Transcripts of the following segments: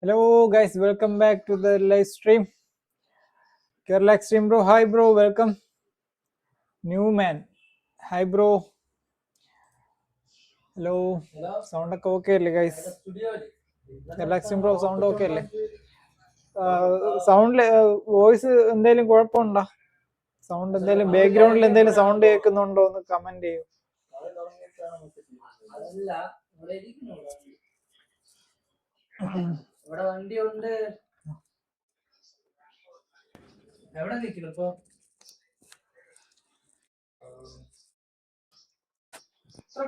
Hello guys, welcome back to the live stream. Kerala Extreme bro, hi bro, welcome. New man, hi bro. Hello. Sound okay alle guys. Kerala Extreme bro, sound okay alle. Sound voice എന്തെങ്കിലും കുഴപ്പമുണ്ടോ? Sound എന്തെങ്കിലും ബാക്ക്ഗ്രൗണ്ടിൽ എന്തെങ്കിലും sound കേൾക്കുന്നുണ്ടോ എന്ന് comment ചെയ്യൂ. ഇവിടെ വണ്ടി ഉണ്ട്. എവിടെ നിൽക്കുന്നു ഇപ്പൊ?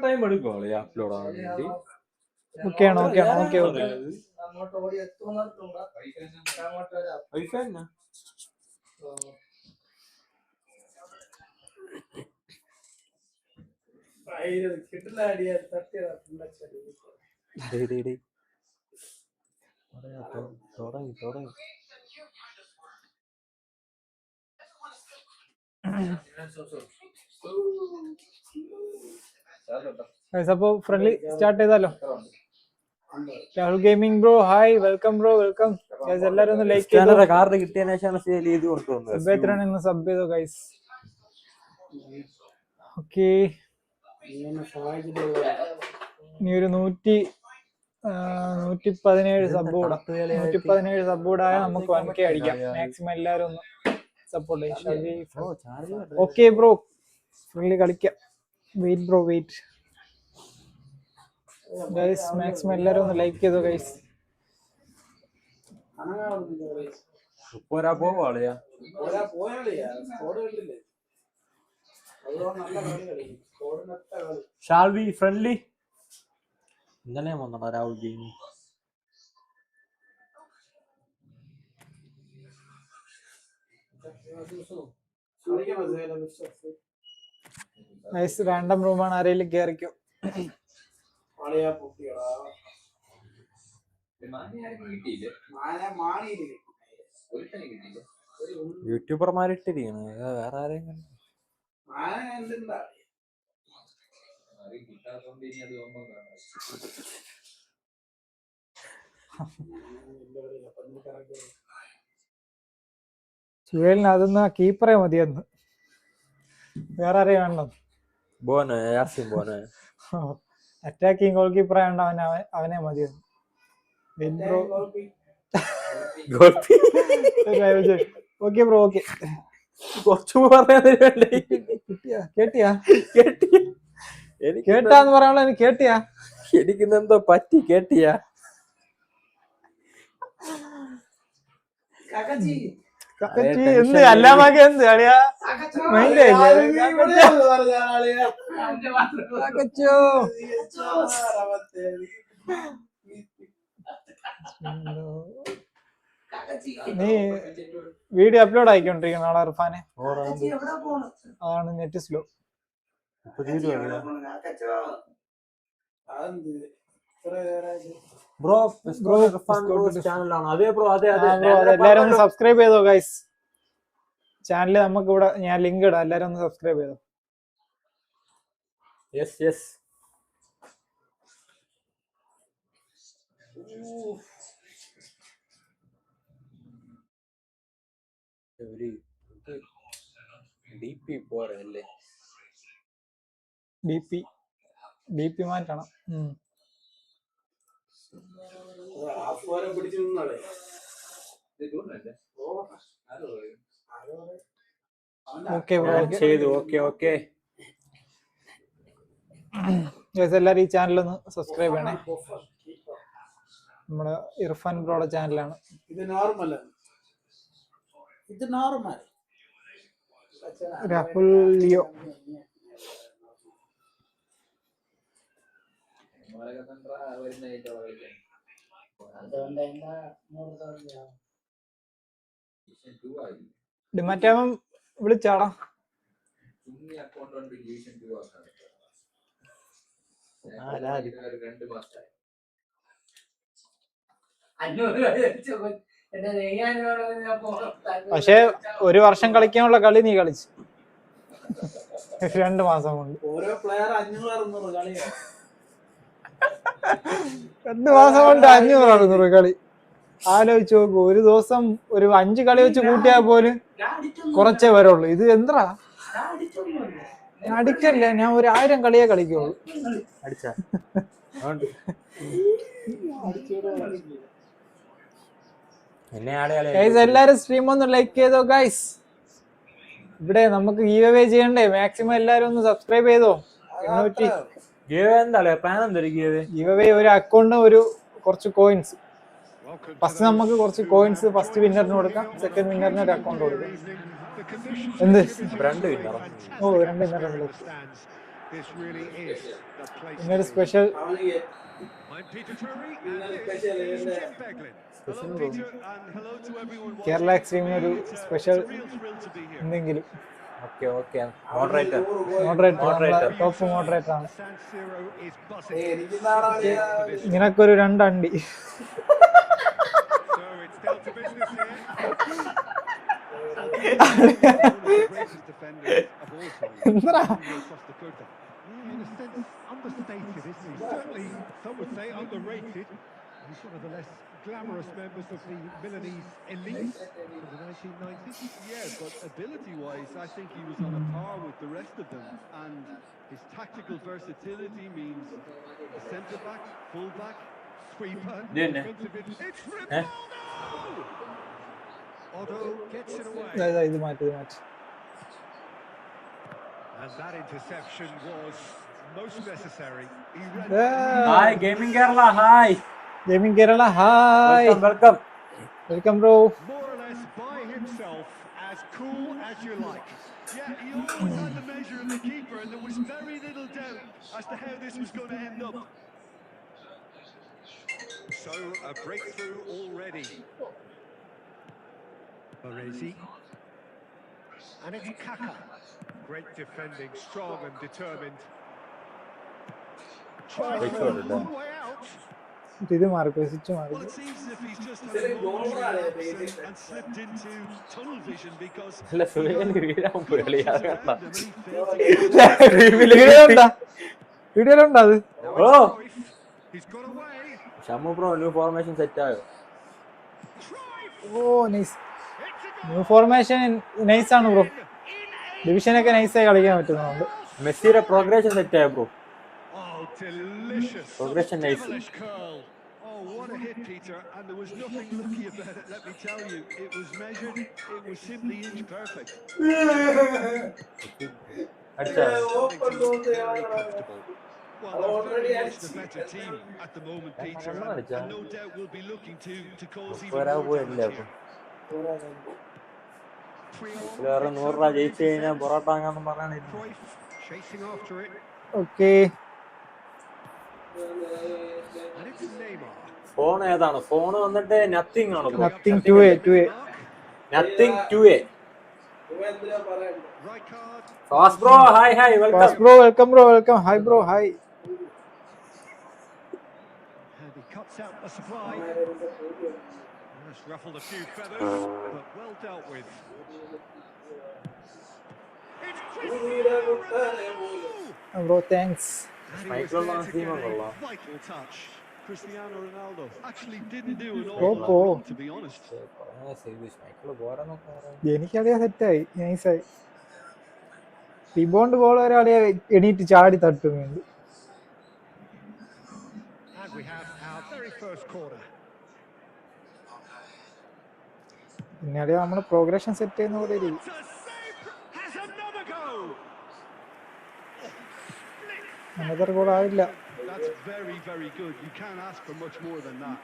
ടൈം എടുക്കുമോ അപ്ലോഡ് ആവാൻ വേണ്ടി? ഓക്കെ ആണോ? ഓക്കെ ആണോ? Okay okay. അങ്ങോട്ട് ഓടി എത്തുന്നുണ്ടാ? അങ്ങോട്ട് വരാം. വൈഫൈ തന്നെ. കിട്ടില്ല അടിയാ തട്ടിയതാ. തുടങ്ങി അപ്പോ ഫ്രണ്ട്ലി സ്റ്റാർട്ട് ചെയ്താലോ? Rahul gaming bro, hi, welcome bro, welcome. എല്ലാരും ഒന്ന് ലൈക്ക് ചെയ്തോ. കാർഡ് കിട്ടിയതിനു ശേഷം സബ് ചെയ്തോ ഗൈസ്. ഓക്കെ, ഇനി ഒരു 117 സബ് കൂടാ. 117 സബ് കൂടായ നമുക്ക് 1K അടിക്കാം. മാക്സിമം എല്ലാരും ഒന്ന് സപ്പോർട്ട് ചെയ്യും. ഓക്കെ ബ്രോ, ഫ്രണ്ട്ലി കളിക്കാം. Wait bro, wait guys. Maximum എല്ലാരും ഒന്ന് ലൈക്ക് ചെയ്തോ ഗൈസ്. Shall we friendly? ഇന്നലെ വന്നോ രാഹുൽ ഗെയിമിംഗ്? ഗൈസ് റാൻഡം റൂമാണ്, ആരെങ്കിലും കേറിക്കോ. യൂട്യൂബർമാരിട്ടിരിക്കുന്നു, വേറെ ആരെങ്കിലും സുഹേലിന് അതൊന്ന് കീപ്പറേ മതിയെന്ന്, വേറെ ആരെയും വേണ്ടോ? അറ്റാക്കിങ് ഗോൾ കീപ്പറെ വേണ്ട, അവനെ മതിയെന്ന്. Okay bro, okay. കേട്ടാന്ന് പറയാനുള്ള എനിക്ക് കേട്ടിയാ? എനിക്കിന്നെന്തോ പറ്റി, കേട്ടിയാ? എന്ത് അല്ലാമാക്കി എന്ത് കളിയാ? നീ വീഡിയോ അപ്ലോഡ് ആയിക്കൊണ്ടിരിക്കുന്ന ആളാ ഇർഫാനെ. അതാണ് നെറ്റ് സ്ലോ. ബ്രോ ചാനലാണ്. അതെ ബ്രോ, അതെ എല്ലാരും ഒന്ന് സബ്സ്ക്രൈബ് ചെയ്തോ ഗൈസ്. ചാനല് നമുക്ക് ഇവിടെ ഞാൻ ലിങ്ക് ഇടാം, എല്ലാരും ഒന്ന് സബ്സ്ക്രൈബ് ചെയ്തോ. Yes yes. ഡിപി പോരല്ലേ? ഡിപി മാറ്റണം. ഓക്കെ ചെയ്തു. Okay okay. എല്ലാരും ഈ ചാനലൊന്ന് സബ്സ്ക്രൈബ് ചെയ്യണേ. നമ്മുടെ ഇർഫാൻ ബ്രോയുടെ ചാനലാണ്. ഇത് നോർമൽ രാഹുൽ ലിയോ. മറ്റേവൻ വിളിച്ചാടാ. പക്ഷെ ഒരു വർഷം കളിക്കാനുള്ള കളി നീ കളിച്ചു 2 മാസം കൊണ്ട്. ഓരോ പ്ലെയർ 500-600 കളിയാണ്. 2 മാസം കൊണ്ട് 500-600 കളി. ആലോചിച്ച് നോക്കൂ, ഒരു ദിവസം ഒരു 5 കളി വെച്ച് കൂട്ടിയാൽ പോലും കുറച്ചേ വരുള്ളൂ. ഇത് എന്താ അടിക്കല്ല, ഞാൻ ഒരു 1000 കളിയെ കളിക്കുള്ളൂ. എല്ലാരും സ്ട്രീം ഒന്ന് ലൈക്ക് ചെയ്തോ ഗൈസ്. ഇവിടെ നമുക്ക് ഗീവ് അവേ ചെയ്യണ്ടേ, മാക്സിമം എല്ലാരും ഒന്ന് സബ്സ്ക്രൈബ് ചെയ്തോ. ഗീവ് അവേ ഒരു അക്കൗണ്ട്, ഒരു കുറച്ച് കോയിൻസ്. ഫസ്റ്റ് നമുക്ക് കുറച്ച് കോയിൻസ് ഫസ്റ്റ് വിന്നറിന് കൊടുക്കാം, സെക്കൻഡ് വിന്നറിന് ഒരു അക്കൗണ്ട് കൊടുക്കാം. എന്ത് 2 വിന്നർ? ഓ 2 വിന്നർ. ഇന്നൊരു സ്പെഷ്യൽ കേരള എക്സ്ട്രീമിന് ഒരു സ്പെഷ്യൽ എന്തെങ്കിലും. ടോപ്പ് മോഡറേറ്റർ ആണ്. നിനക്കൊരു 2 അണ്ടി. എന്താ He's one of the less glamorous members of the Milanese elite from the 1990s. Yeah, but ability-wise, I think he was on a par with the rest of them. And his tactical versatility means a centre-back, full-back, sweeper, defensive mid. It's Ronaldo! Otto gets it away. And that interception was most necessary. He read Hi, Gaming Kerala, hi. Gaming Kerala, hi. Welcome, bro. More or less by himself, as cool as you like. Yeah, he always had the measure of the keeper, and there was very little doubt as to how this was going to end up. So, a breakthrough already. Baresi. And it's Kaka. Great defending, strong and determined. Tries to find one way out. ഇത് മാറിപ്പോയി, switch Well, it seems as if he's just had a momentary lapse and slipped into tunnel vision because വീഡിയോയിലുണ്ടോ അത്? he's got away. Shammu bro, new formation set ആയോ? ഓ nice, new formation nice ആണ് bro. ഡിവിഷനൊക്കെ നൈസായി കളിക്കാൻ പറ്റുന്നുണ്ട്. മെസ്സിയുടെ progression set ആയോ bro? Oh, delicious. Progression nice. Curl. Oh, what a hit, Peter. And there was nothing lucky about it, let me tell you. It was measured. It was simply inch perfect. Very comfortable. Well, they're very much the better team at the moment, Peter. And no doubt we'll be looking to cause even more damage here. Cruyff chasing after it. Okay. And it's Neymar. Phone ഏതാണ്? Phone വന്നിട്ട് nothing ആണ്. Nothing 2A. Nothing 2A. Fast bro, hi welcome. Fast bro, welcome bro, welcome. Hi bro, hi. And he cuts out the supply. Just ruffled a few feathers, but well dealt with. It's Cristiano! Bro, thanks. Michael Ronaldo. Vital touch. Cristiano Ronaldo actually didn't do an Oh, awful lot, to be honest. എനിക്കറിയാൻ സെറ്റായി, നൈസായി. Rebound ball ഒരാളെ എണീറ്റ് ചാടി തട്ടുന്നുണ്ട്. And we have our very first corner. പിന്നെ അറിയാം നമ്മള് progression set ചെയ്യുന്ന പോലെ ഇരിക്കും. Has another go. Another goal ആയില്ല. That's very, very good. You can't ask for much more than that.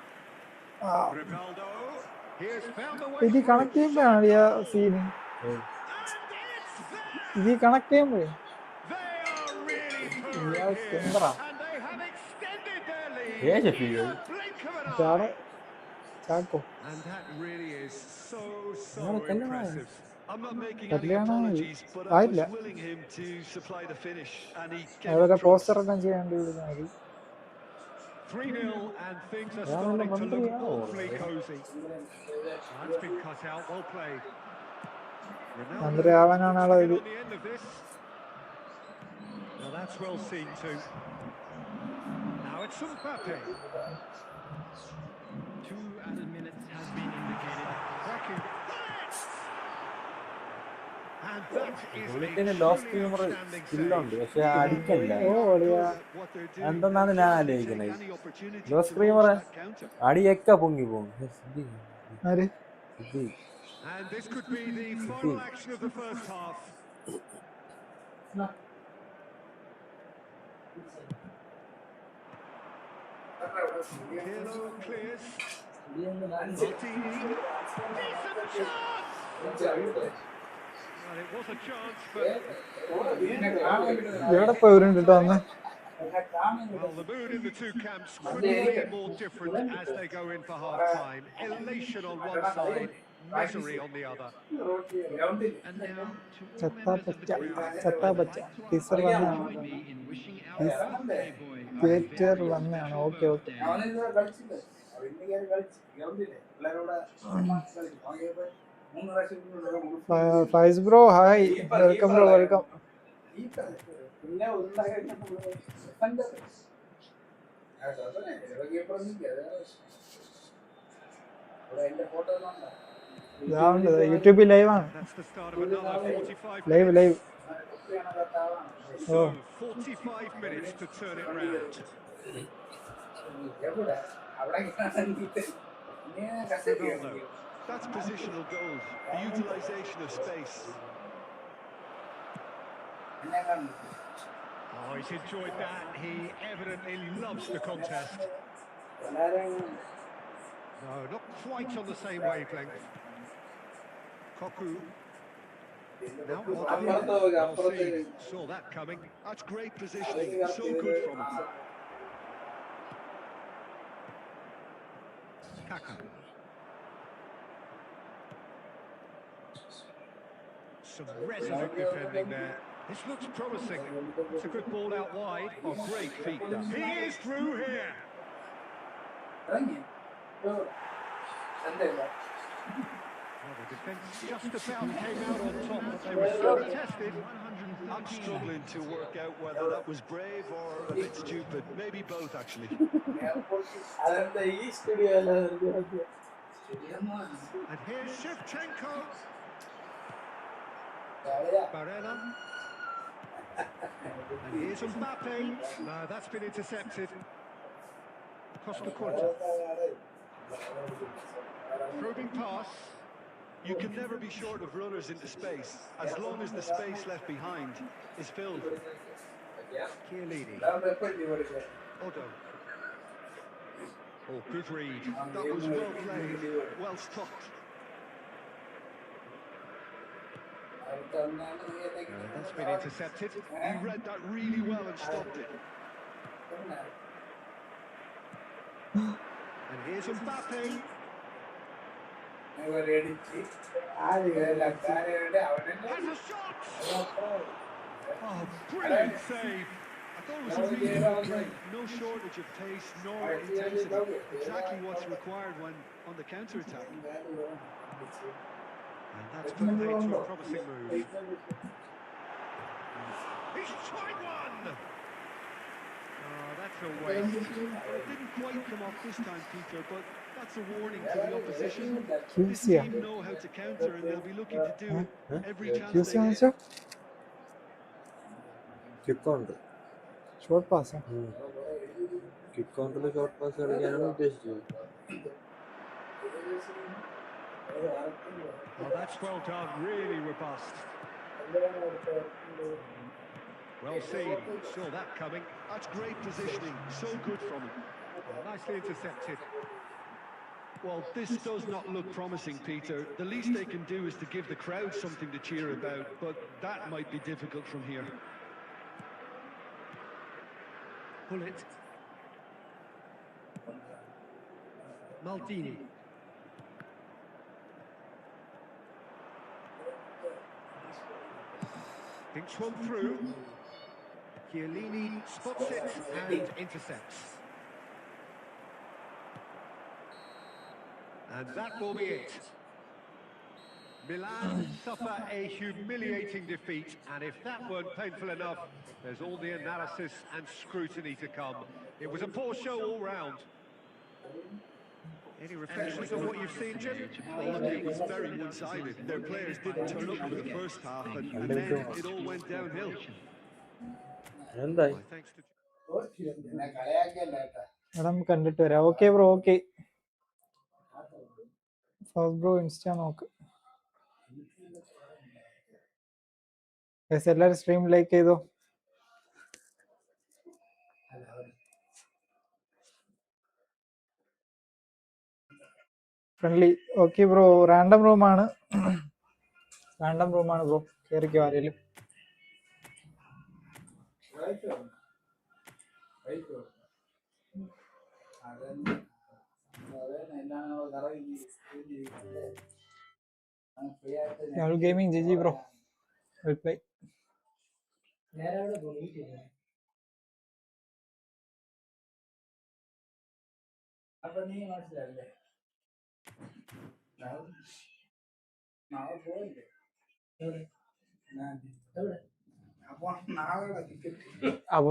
Ronaldo, here's found a way. ഇത് connect ചെയ്യുമ്പോഴാണ് ഈ സീൻ. ഇത് കണക്ട് ചെയ്യുമ്പോഴേ They are really purring ഇയാൾ here, സുന്ദറാ. and they have extended their lead. Age In feel the blink of an ചാടോ eye. Chacko. And that really is so No, impressive. I'm not making any Kaliana, apologies, but I was ആയില്ല. willing him to supply the finish, and he gave അവരുടെ it to us. Poster എല്ലാം ചെയ്യാണ്ട് വിടുന്നത് മതി. 3-0, and things are Yeah, starting to look yeah. awfully cosy. That's been cut out, well played. Ronaldo മന്ത്രിയാവാനാണ് ആളെ ഇത്. on the end of this. Now that's well seen too. Now it's Mbappe. 2 added minutes has been indicated. Cracking. And that is പുള്ളിക്കിന് a ലോസ് truly സ്ക്രീമർ outstanding സ്കില്ലുണ്ട് save. പക്ഷെ They അടിക്കല്ല. really Oh, are good yeah. at what they're doing. എന്തെന്നാണ് They're ഞാൻ trying to ആലോചിക്കുന്നത്. take any opportunity ലോസ് to സ്ക്രീമർ launch that counter. അടിയൊക്കെ പൊങ്ങി പോകും. ആര്? And this could be the final action of the first half. Pirlo clears. Martini. Decent chance! Well, it was a chance, but ഇവിടെ പോയി ഉരുണ്ടിട്ട് വന്ന്. well, the mood in the two camps couldn't be more different as they go in for half-time. Elation on one side, misery on the other. And now to all ചത്താ members of പച്ച, the crowd, ചത്താ I'd പച്ച. like to teacher join വന്നതാണ്. me in wishing our birthday boy a theatre very വന്നതാണ്. special okay okay. birthday. Faiz bro hi, welcome bro, welcome. യൂട്യൂബിൽ ലൈവാണ്. That's the start of another 45 live minutes. Live. So, 45 minutes to turn it round. Ronaldo. That's positional goals, the utilisation of space. Oh, he's enjoyed that. He evidently loves the contest. No, not quite on the same wavelength. Koku. Now Otto. Well seen. Saw that coming. That's great positioning. So good from him. Kaka. Some resolute defending there. This looks promising. It's a good ball out wide. Oh, great feet done. He is through here. Well, the defence just about came out on top, but they were sorely tested. I'm struggling to work out whether that was brave or a bit stupid. Maybe both, actually. And here's Shevchenko. Barella. And here's Mbappe. No, that's been intercepted. Costa Curta. Probing pass. You can never be short of runners into space, as long as the space left behind is filled. Chiellini. Otto. Oh, good read. That was well played, well stopped. That's been intercepted. He read that really well and stopped it. And here's Mbappe. Has a shot! Oh, brilliant save. I thought it was a really good break. No shortage of pace nor intensity. Exactly what's required when on the counter-attack. And that's put paid to a promising move. He's tried one! Oh, that's a waste. Well, it didn't quite come off this time, Peter, but that's a warning to the opposition. This team know how to counter and they'll be looking to do it every chance they get. Kick ഉണ്ട്. Short pass. Kick കൗണ്ടറിൽ short pass കളിക്കാനാണ് ഉദ്ദേശിച്ചത്. Oh, that's well done, really robust. Well seen, saw that coming. That's great positioning, so good from him. Oh, nicely intercepted. Well, this does not look promising, Peter. The least they can do is to give the crowd something to cheer about, but that might be difficult from here. Pull it. Maldini. Thinks one through. Chiellini spots it and intercepts. And that will be it. Milan suffer a humiliating defeat, and if that weren't painful enough, there's all the analysis and scrutiny to come. It was a poor show all round. Any reflections on what you've seen, Jim? Well, it was very one-sided. Their players didn't turn up for the first half, and then it all went downhill. എന്തായി? Thanks to എടാ കണ്ടിട്ട് വരാം. Okay bro, okay. First bro insta നോക്ക്. എല്ലാവരും stream like ചെയ്തോ. Friendly okay bro. Random റൂമാണ്, random റൂമാണ് bro. കയറിക്കോ ആരെങ്കിലും. Rahul gaming GG bro. Reply അപ്പൊ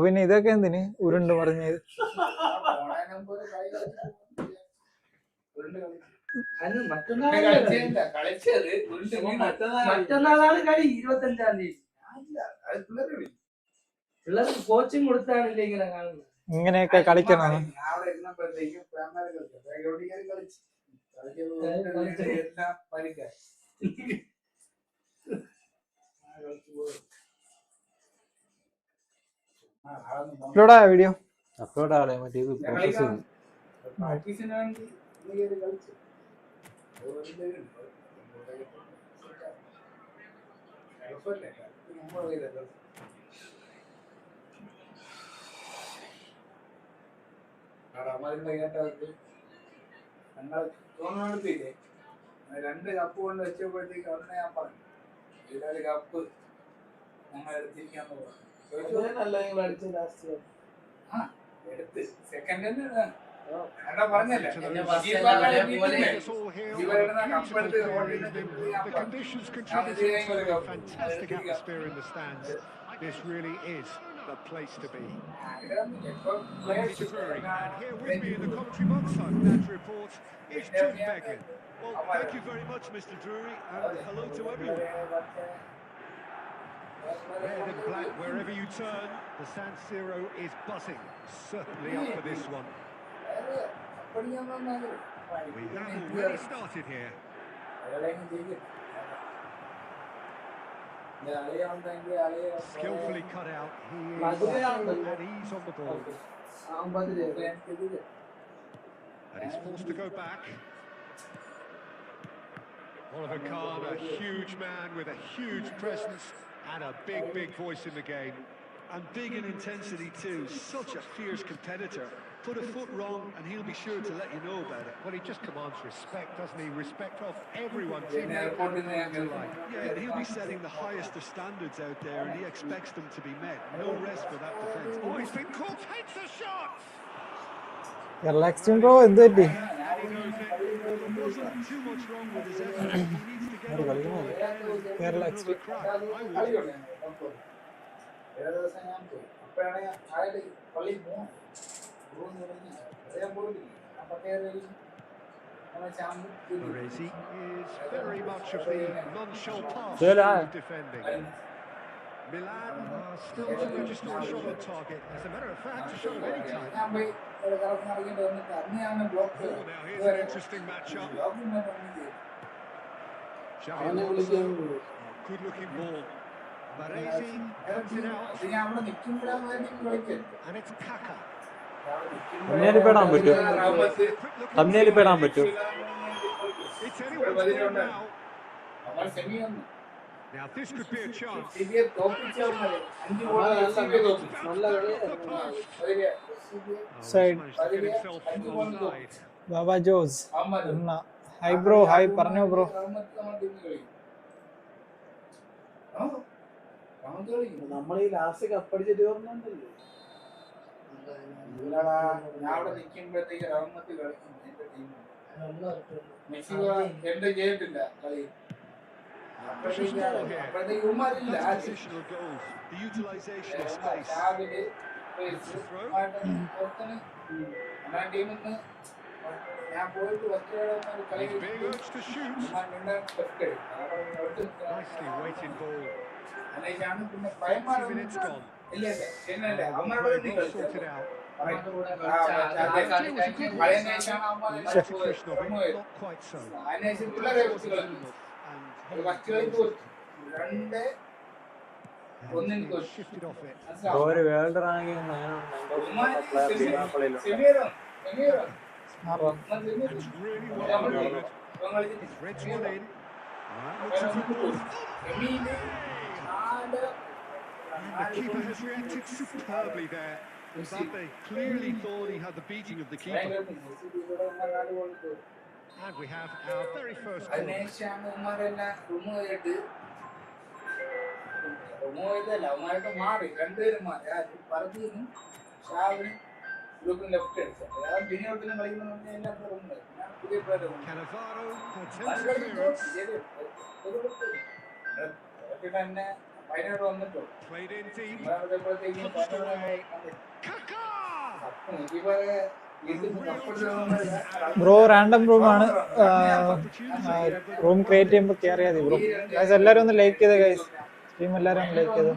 പിന്നെ ഇതൊക്കെ എന്തിന് ഉരുണ്ട് പറഞ്ഞത്? മറ്റന്നാളാണ് കളി, 25-ാം തീയതി. പിള്ളേർക്ക് കോച്ചിങ് കൊടുത്താണില്ലേ ഇങ്ങനെ കാണുന്നത്. ഇങ്ങനെയൊക്കെ കളിക്കണം. അപ്ലോഡ് ആയ വീഡിയോ അപ്ലോഡ് ആളെ മറ്റേ ഇത് പ്രോസസ് ചെയ്തു. രണ്ട് കപ്പ് കൊണ്ട് വെച്ചപ്പോഴത്തേക്ക് അവിടെ ഞാൻ പറഞ്ഞു ഇതൊരു കപ്പ് ഞങ്ങൾ എടുത്തിരിക്കാന്ന് പറഞ്ഞു. എടുത്ത് സെക്കൻഡ് പറഞ്ഞല്ലേ the conditions contributing to a fantastic atmosphere in the stands. This really is the place to be. And here with me in the commentary box, I'm glad to report, is Jim Beglin. Well, thank you very much, Mr. Drury, and hello to everyone. Red and black wherever you turn, the San Siro is buzzing. Certainly up for this one. We have already started here. Skillfully cut out. He is at ease on the ball. And he's forced to go back. Oliver Kahn, a huge man with a huge presence and a big voice in the game. And big in intensity too. Such a fierce competitor. Put a foot wrong and he'll be sure to let you know about it. Well, he just commands respect, doesn't he? Respect of everyone, teammate and alike. Yeah, and he'll be setting the highest of standards out there, and he expects them to be met. No rest for that defence. Oh, he's been caught, hits the shot! Relaxing bro. എന്ത് പറ്റി? And he knows it. There wasn't too much wrong with his effort. He needs to get on the ball again and give it another crack. I would. Baresi is very much of the nonchalant pass of defending. Milan still to register a shot on target. As a matter of fact, a shot of any type. Oh, now here's an interesting matchup. Xavi Alonso. Oh, good looking ball. Baresi cuts it out. And it's Kaka. തമ്മിൽ പെടാൻ പറ്റും, തമ്മിൽ പെടാൻ പറ്റും. It's anyone's goal now. Now this could be a chance. Side. Baba Jose hi bro. Hi പറഞ്ഞോ bro. നമ്മൾ ഈ last കപ്പടിച്ചിട്ട് പറഞ്ഞിട്ടുണ്ടല്ലോ. ഞാൻ അവിടെ നിൽക്കുമ്പോഴത്തേക്ക് റഹ്മത്ത് കളിക്കും എന്റെ ടീം. മെസ്സി എന്ത് ചെയ്തിട്ടില്ല കളി. അപ്പോഴത്തേക്ക് ഉമ്മാരില്ല. The utilization of space. ടീമിന്ന് He's being urged to shoot. Nicely weighted ball. 40 minutes gone. One play ball sorted out. The idea was a good one. The execution of it, not quite so. The pass wasn't good enough, and Holland closed it. And he's been shifted off it. Bro ഒരു world ranking 9,000 player ടീമാക്കളിലുണ്ട്. That's really well manoeuvred. Threads one in. That looks a good ball. And the keeper has reacted superbly there. Mbappe clearly thought he had the beating of the keeper. And we have our very first corner. Cannavaro attempts a clearance. Played in deep. Punched away. Kaka! Bro random റൂമാണ്. Room create ചെയ്യുമ്പോൾ care ചെയ്യാതെ bro. Guys എല്ലാവരും ഒന്ന് like ചെയ്തേ guys. Team എല്ലാവരും ഒന്ന് like ചെയ്തേ.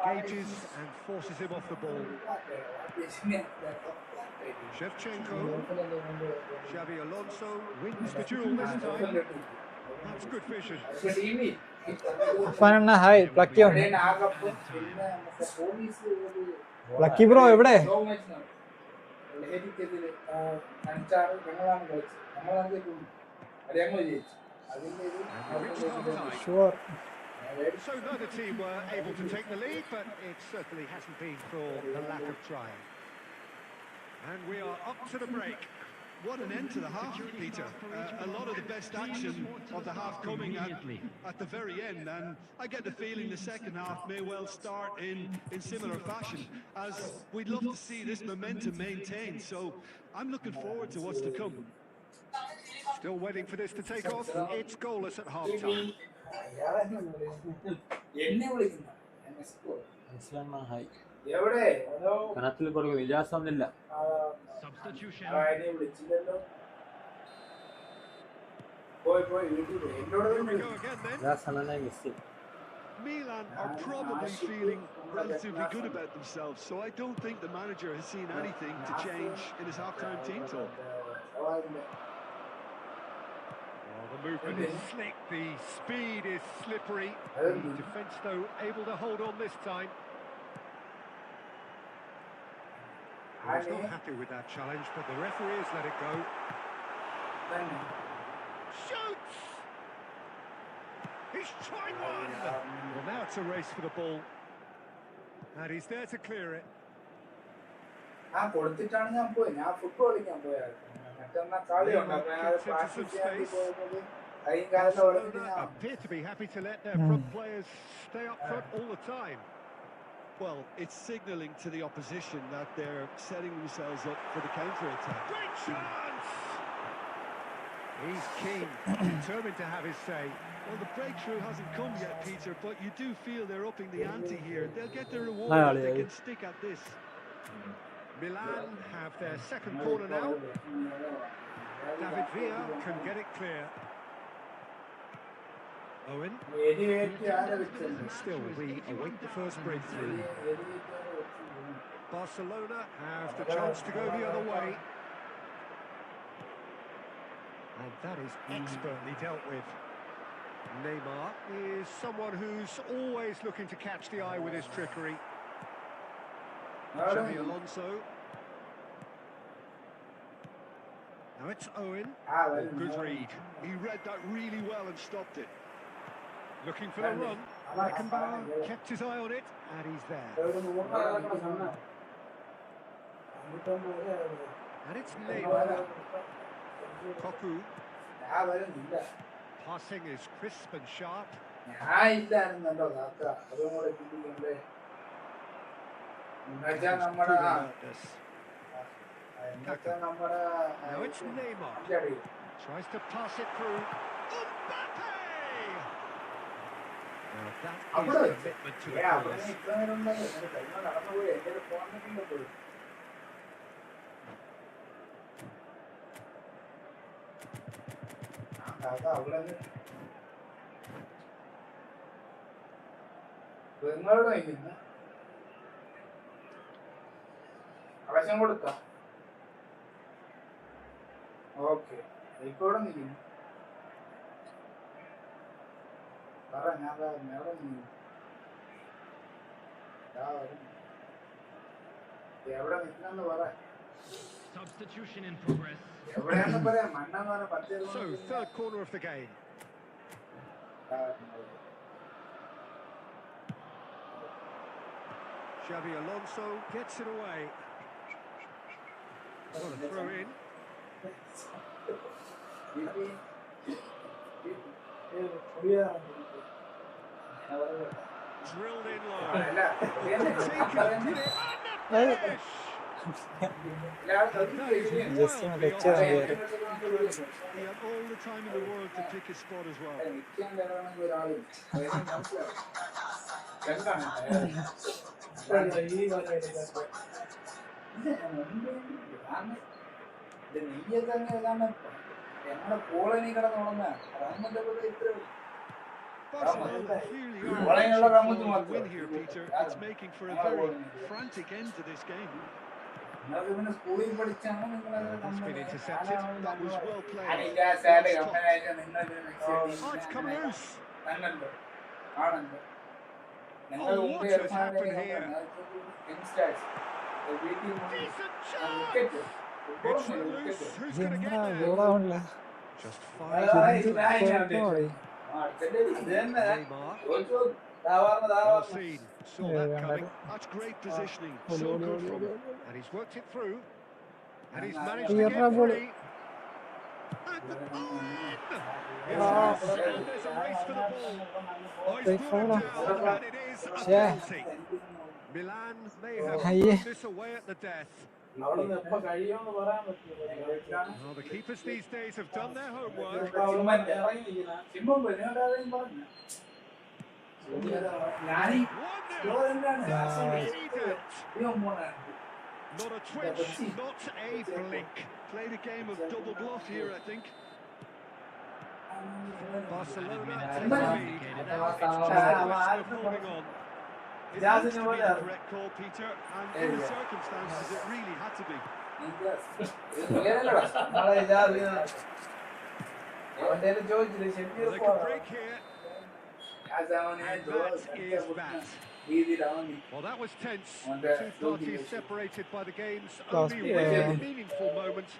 Engages and forces him off the ball. Shevchenko. Xavi Alonso wins the duel this time. That's good vision. ഫാനണ്ണ ഹായ്. പ്ലക്കിയോ പ്ലക്കി ബ്രോ എവിടെ? Sure. So neither team were able to take the lead, but it certainly hasn't been for the lack of trying. And we are up to the break. What an end to the half, Peter. A lot of the best action of the half coming at the very end, and I get the feeling the second half may well start in similar fashion, as we'd love to see this momentum maintained. So I'm looking forward to what's to come. Still waiting for this to take off. It's goalless at half time. Hi. കനത്തിൽ കൊടുക്കും വിലാസമൊന്നുമില്ല. Substitution. Milan are probably feeling relatively good about themselves, so I don't think the manager has seen anything to change in his half-time team talk. The movement is slick, the speed is slippery. The defence, though, able to hold on this time. He's not happy with that challenge, but the referee has let it go. Shoots! He's tried one! Well, now it's a race for the ball. And he's there to clear it. Barcelona appear to be happy to let their front players stay up front all the time. Well, it's signalling to the opposition that they're setting themselves up for the counter-attack. Great chance! He's keen, determined to have his say. Well, the breakthrough hasn't come yet, Peter, but you do feel they're upping the ante here. They'll get their reward if they can stick at this. Milan have their second corner now. David Villa can get it clear. Owen. And still, we await the first breakthrough. Barcelona have the chance to go the other way. And that is expertly dealt with. Neymar is someone who's always looking to catch the eye with his trickery. Xavi Alonso. Now it's Owen. Good read. He read that really well and stopped it. Looking for the run. Beckenbauer kept his eye on it, and he's there. And it's Neymar. Koku. Passing is crisp and sharp. Now it's Neymar. Tries to pass it through. Mbappe! Now that is commitment to the cause. നിങ്ങളോട് വയ്ക്കുന്ന collection കൊടുക്കാം. Okay ഇവിടെ നിൽക്കുന്നു. പറ ഞാൻ എവിടെ നിൽക്കുന്നു? എവിടെ നിൽക്കണമെന്ന് പറ. Substitution in progress. എവിടെയാണെന്ന് പറയാം. മണ്ണെന്ന് പറഞ്ഞ 10. So, third corner of the game. Xavi Alonso gets it away. Got a throw in. Drilled in low. Just want to check here. He had all the time in the world to pick his spot as well. Colony കിടന്നോളുന്ന Barcelona clearly are pushing for the win here, Peter. It's making for a very frantic end to this game. സ്കൂളിൽ പഠിച്ചാണ് നിങ്ങൾ That's been intercepted. That was well played. നിങ്ങൾ what has happened here? Decent chance. It's loose. Who's going to get there? Just 5 Neymar. Well seen. Saw that coming. That's great positioning. So good from him. And he's worked it through. And he's managed to get free. And the there's a race for the ball. Oh, he's put it down, and it is a penalty. Milan may have put this away at the death. Oh, the keepers these days have done their homework. Not a twitch, not a blink. Played a game of double bluff here, I think. Barcelona take the lead. Holding on. It looks to be the correct call, Peter, and in the circumstances it really had to be. They could break here. And that is that. Well, that was tense. Two parties separated by the game's only really meaningful moment.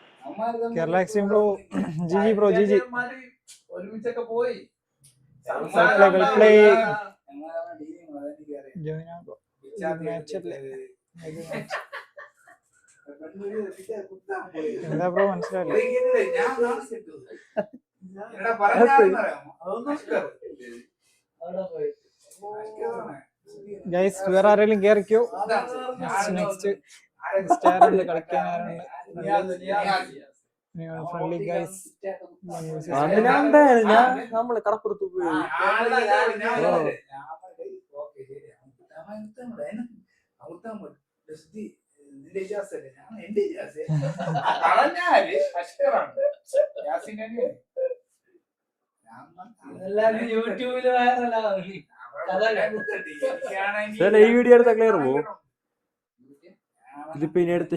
Kerala Extreme Bro, GG bro, GG. Well played. എന്താ bro മനസ്സിലായില്ല. Guys വേറെ ആരെങ്കിലും കേറിക്കോ. Next സ്റ്റാറുണ്ട് കളിക്കാനാരുണ്ട്. Friendly guys നമ്മള് കടപ്പുറത്ത് പോയി യൂട്യൂബില് ഈ വീഡിയോ എടുത്ത ക്ലിയർ പോവും. ഇതിപ്പോ ഇനി എടുത്ത്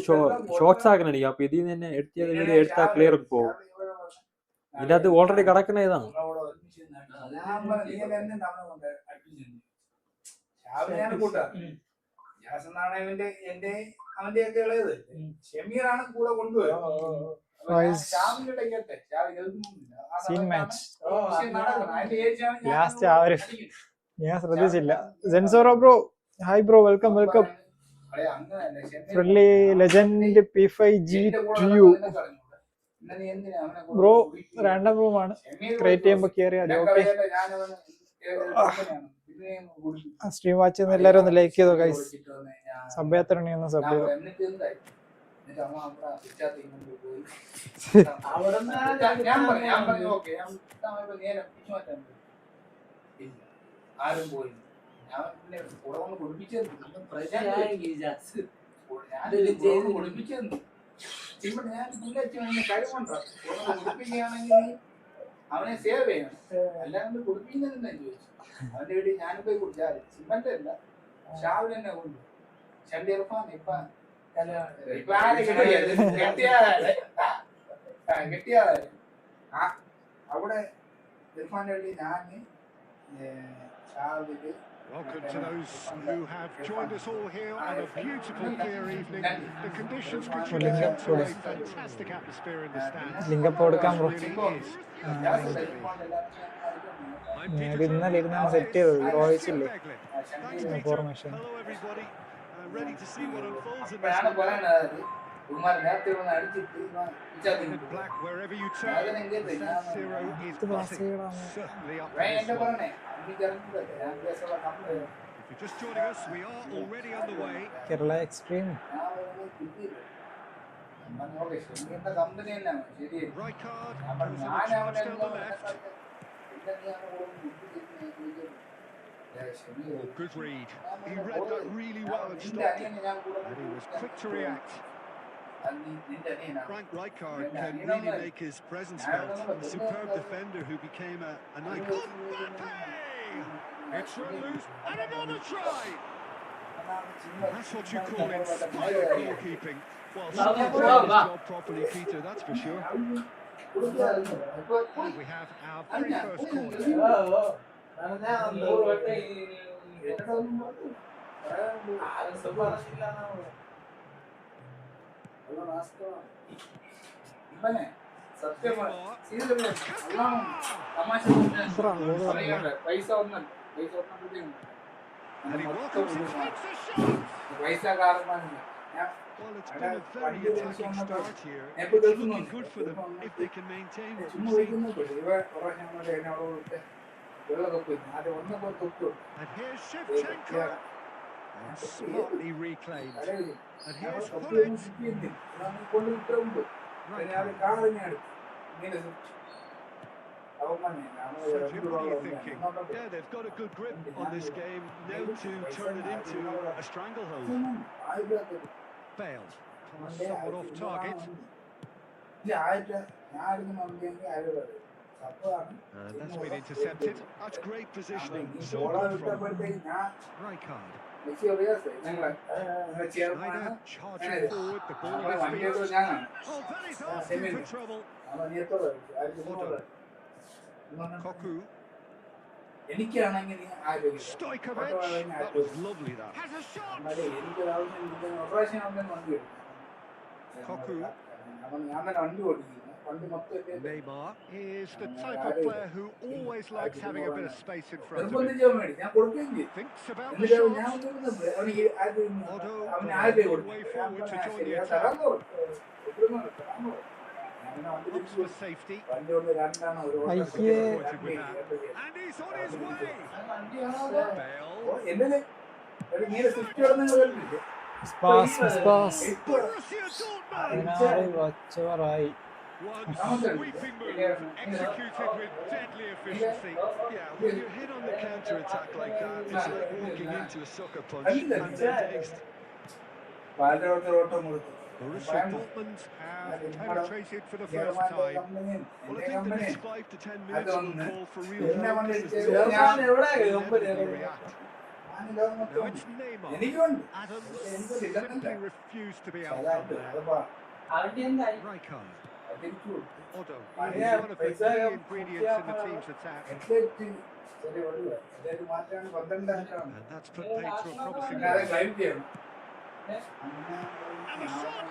ഷോർട്സ് ആക്കണം എനിക്ക്. അപ്പൊ ഇതിൽ നിന്ന് തന്നെ എടുത്തത് വീഡിയോ എടുത്താൽ ക്ലിയർ പോകും. ഇതിന്റെ അത് ഓൾറെഡി കിടക്കണ ഇതാണ്. അവന്റെ ഒക്കെ ഇളയത് ഷമീറാണ് കൂടെ ലാസ്റ്റ് ആ ഒരു ഞാൻ ശ്രദ്ധിച്ചില്ല. സെൻസോറോ bro hi bro, welcome welcome. Friendly legend P5G2 bro random റൂമാണ്. ക്രിയേറ്റ് ചെയ്യുമ്പോ കയറി അതെ. ഓക്കെ സ്ട്രീം വാച്ച് ചെയ്യുന്ന എല്ലാരും ഒന്ന് ലൈക്ക് ചെയ്തോ ഗൈസ്. സബ് ചെയ്യാത്തവരുണ്ടെങ്കിൽ ഒന്ന് സബ് ചെയ്തോ. ആരും പോയി ഞാൻ കൂടെ ഒന്ന് കുടിപ്പിച്ചു കുടിപ്പിച്ചു ഞാൻ കഴിവുണ്ടോ കുടിപ്പിക്കുകയാണെങ്കിൽ അവനെ സേവ് ചെയ്യണം. അല്ലാണ്ട് കുടിപ്പിക്കുന്നെന്ന് ഞാൻ ചോദിച്ചു. അവന്റെ വീട്ടിൽ ഞാൻ പോയി കുടിച്ചാൽ സിമന്റ് അല്ല ഷാവിൽ തന്നെ കൊണ്ടു ചണ്ടി ഇറപ്പാൻ ഇപ്പൊ ആരെ കെട്ടിയാതെ അവിടെ ഇർഫാന്റെ വീട്ടിൽ ഞാന് ഷാവില്. Welcome to those who have joined us all here on a beautiful clear evening. The conditions contributing to a fantastic atmosphere in the stands. Linkup കൊടുക്കാൻ ബ്രോ. Really is. ഇന്നലെ ഇരുന്നാണ് സെറ്റ് ചെയ്തത് റോയിച്ചില്ലേ formation. Hello everybody. Ready to see what unfolds in this അപ്പോഴാണ് one. പറയുന്നത് ഉമാർ നേരത്തെ ഒന്ന് അടിച്ചിട്ട് Black wherever you turn. The San Siro is certainly up for എന്റെ this one. പറഞ്ഞേ അമ്മിക്കറിഞ്ഞില്ല ഞാൻ ദേശമുള്ള company. If you're just joining us, we are already on the way. Kerala extreme company തന്നെയാണ് ശരി. Right card. ഞാൻ അവനെ Oh, good read. He read that really well and stopped it. And he was quick to react. Frank Rijkaard can really make his presence felt. A superb defender who became an icon. It's run loose and another try. That's what you call inspired goalkeeping. Well, someone did his job properly, Peter, that's for sure. And we have our very first corner. ഇവനെ സത്യമാണ് തമാശ പൈസ ഒന്നും And he welcomes it, takes a shot. പൈസ കാരണം Well, it's been a very attacking start here. It's looking good for them if they can maintain what ചുമ്മാ we've seen. And here's Shevchenko. And smartly reclaimed. And here's Hullet. Sergio, what are you thinking? Yeah, they've got a good grip on this game. Now to turn it into a stranglehold. Failed. Somewhat off target. And that's been intercepted. That's great positioning. So good from Rijkaard. Schneider charging forward, the ball in his feet. Oh, that is asking for trouble. Koku. എനിക്കാണെങ്കിൽ Stojkovic. That was lovely, that. Has a shot. Koku. Neymar is the type of player who always likes having a bit of space in front of him. Thinks about the shot. Otto got a long way forward to join the attack. Looks for safety. അയ്യേ Disappointed with that. And he's on his way. Bale. Spas spas Borussia Dortmund. 16 വച്ചവറായി. One sweeping move executed with deadly efficiency. Yeah, when you're hit on the counter-attack like that, it's like walking into a sucker punch and then dazed. Borussia Dortmund have penetrated for the first time. Well, I think the next 5 to 10 minutes will call for real focus as the opposition react. Now it's Neymar. Adams simply refused to be outdone there. Rijkaard. Otto. He's one of the key ingredients in the team's attack. And that's put paid to a promising goal. And the shot!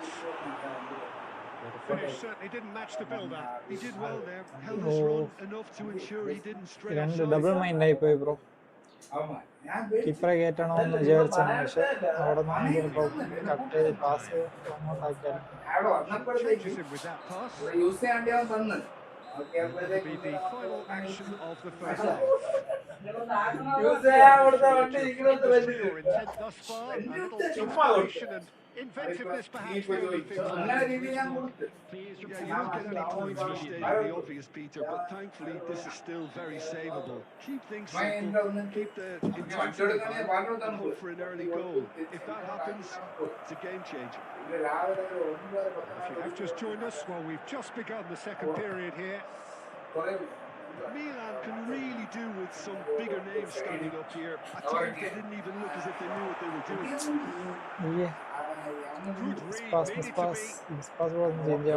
Well, the finish certainly didn't match the build-up. He did well there. Held his run enough to ensure he didn't stray രണ്ട് offside. Double mind ആയി പോയി bro. കീപ്പറെ കയറ്റണമെന്ന് വിചാരിച്ചാണ്, പക്ഷെ അവിടെ നിന്ന് ചിലപ്പോൾ cut ചെയ്ത് pass അങ്ങോട്ടാക്കിയാൽ Changes him with that pass. Use ചെയ്യാണ്ടി അവൻ തന്ന് That'll be the final action of the first half. Use ചെയ്യാൻ കൊടുത്ത വണ്ടി Your intent thus far, a little inspiration and inventiveness perhaps will be things like അങ്ങനെ that. രീതിയിൽ ഞാൻ കൊടുത്ത് Yeah, you don't get any points for stating the obvious, Peter, but thankfully this is still very savable. Keep things simple, keep the intensity high, and hope for an early goal. If that happens, it's a game changer. If you have just joined us, well, we've just begun the second period here. Milan can really do with some bigger names standing up here. At times they didn't even look as if they knew what they were doing. Could read, made it to be.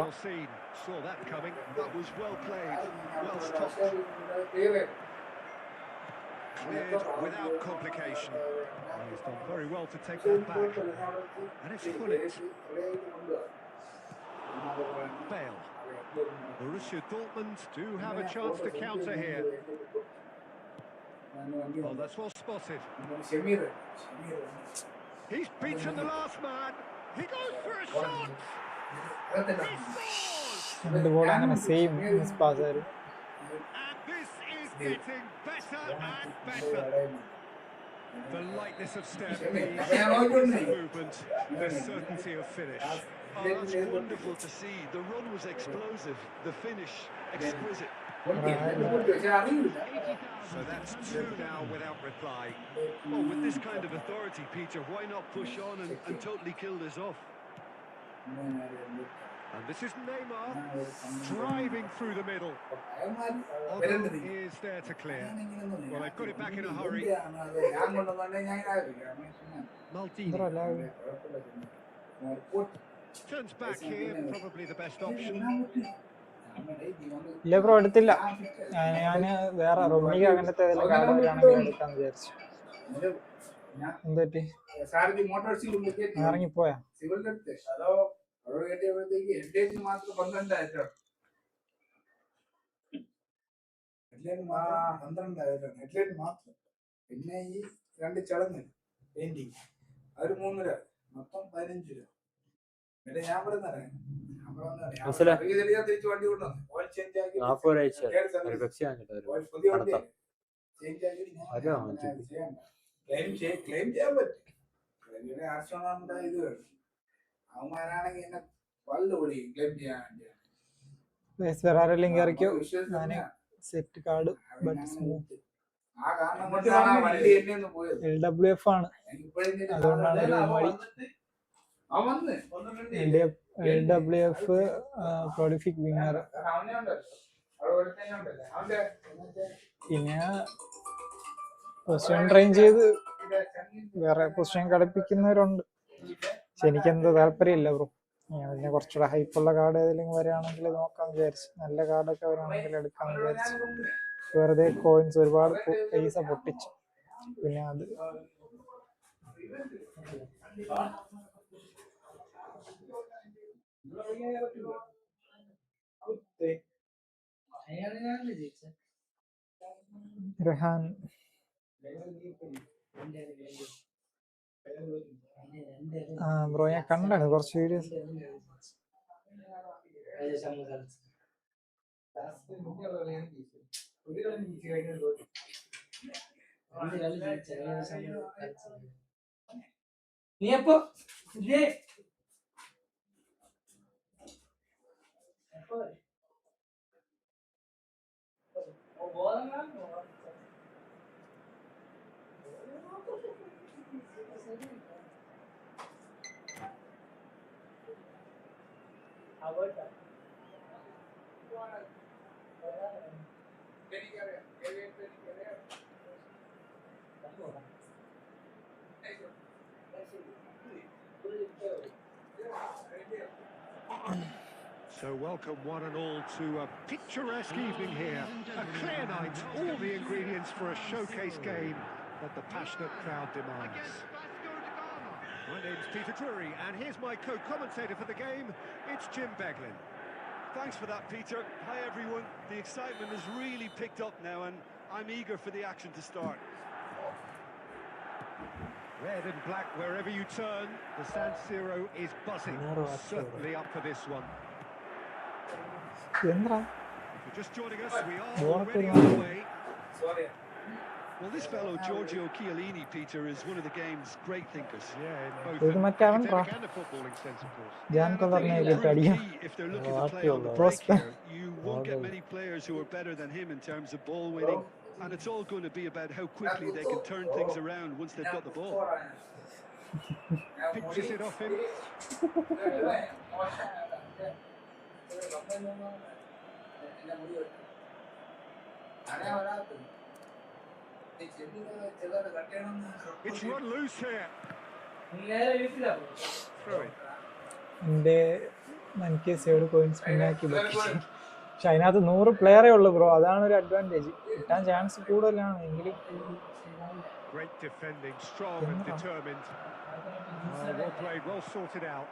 Well seen. Saw that coming. That was well played. Well stopped. Cleared without complication. He's done very well to take that back. And it's Hullet. Bale. Borussia Dortmund do have a chance to counter here. Oh, that's well spotted. He's beaten the last man. He goes for a shot. He scores. രണ്ട് ball അങ്ങനെ same miss pass ആയിരുന്നു. And this is getting better and better. The lightness of step, the movement, the certainty of finish. Oh, that's wonderful to see. The run was explosive, the finish exquisite. So that's 2 now without reply. Well, with this kind of authority, Peter, why not push on and totally kill this off? And this is Neymar driving through the middle. Otto is there to clear. Well, they put it back in a hurry. Maldini turns back here, probably the best option. ഇല്ല bro എടുത്തില്ല. ഞാൻ വേറെ റോമിക്ക് അങ്ങനത്തെ ഏതെങ്കിലും card വരികയാണെങ്കിൽ എടുക്കാന്ന് വിചാരിച്ചു. എന്തുപറ്റി? ഇറങ്ങിപ്പോയാ? പിന്നെ ഈ 2 ചടങ്ങ് പെയിന്റിങ് അവര് 3 രൂപ മൊത്തം 15 രൂപ. പിന്നെ ഞാൻ തിരിച്ചു വണ്ടി കൊണ്ടുവന്നു ഓയിൽ ചേഞ്ച് ആക്കി ക്ലെയിം ചെയ്യാൻ പറ്റും. ആർഷോണാന്റെ ഇത് വേണം. അവന്മാരാണെങ്കിൽ എന്നെ പല്ല് പൊളി ക്ലെയിം ചെയ്യാൻ വേറെ ആരെങ്കിലും കയറിക്കോ. ഞാൻ സെറ്റ് കാർഡ് LWF ആണ്, അതുകൊണ്ടാണ് ഒരു മടി. LWF പ്രൊളിഫിക് winger. പിന്നെ പൊസിഷൻ ട്രെയിൻ ചെയ്ത് വേറെ പൊസിഷൻ കളിപ്പിക്കുന്നവരുണ്ട്. പക്ഷെ എനിക്കെന്തോ താല്പര്യമില്ല ബ്രോ. പിന്നെ കുറച്ചുകൂടെ ഹൈപ്പുള്ള കാർഡ് ഏതെങ്കിലും വരികയാണെങ്കിൽ നോക്കാന്ന് വിചാരിച്ചു. നല്ല കാർഡൊക്കെ വരികയാണെങ്കിൽ എടുക്കാന്ന് വിചാരിച്ചു. വെറുതെ കോയിൻസ് ഒരുപാട് പൈസ പൊട്ടിച്ചു. പിന്നെ അത് റെഹാൻ ബ്രോ ഞാൻ കണ്ടാണ് കുറച്ച് videos. So welcome one and all to a picturesque evening here. A clear night, all the ingredients for a showcase game that the passionate crowd demands. My name's Peter Drury, and here's my co-commentator for the game, it's Jim Beglin. Thanks for that, Peter. Hi, everyone. The excitement has really picked up now, and I'm eager for the action to start. Red and black wherever you turn, the San Siro is buzzing. Certainly up for this one. If you're just joining us, we are already on the way. Well, this fellow, Giorgio Chiellini, Peter, is one of the game's great thinkers. Yeah, in both ഇത് the മറ്റേ അവൻ academic and the footballing sense, of course. Jan കളറിനെ അടിയും. If they're looking to play on the break Prospect. here, you won't get many players who are better than him in terms of ball winning, and it's all going to be about how quickly they can turn things around once they've got the ball. Pitches it off him. It's run loose here. Throw it. എൻ്റെ എനിക്ക് 7 coins പിന്നാക്കി പറ്റി. പക്ഷെ അതിനകത്ത് 100 പ്ലെയറേ ഉള്ളൂ bro, അതാണ് ഒരു advantage. കിട്ടാൻ chance കൂടുതലാണ് എങ്കിലും. Great defending, strong and determined. Well played, well sorted out.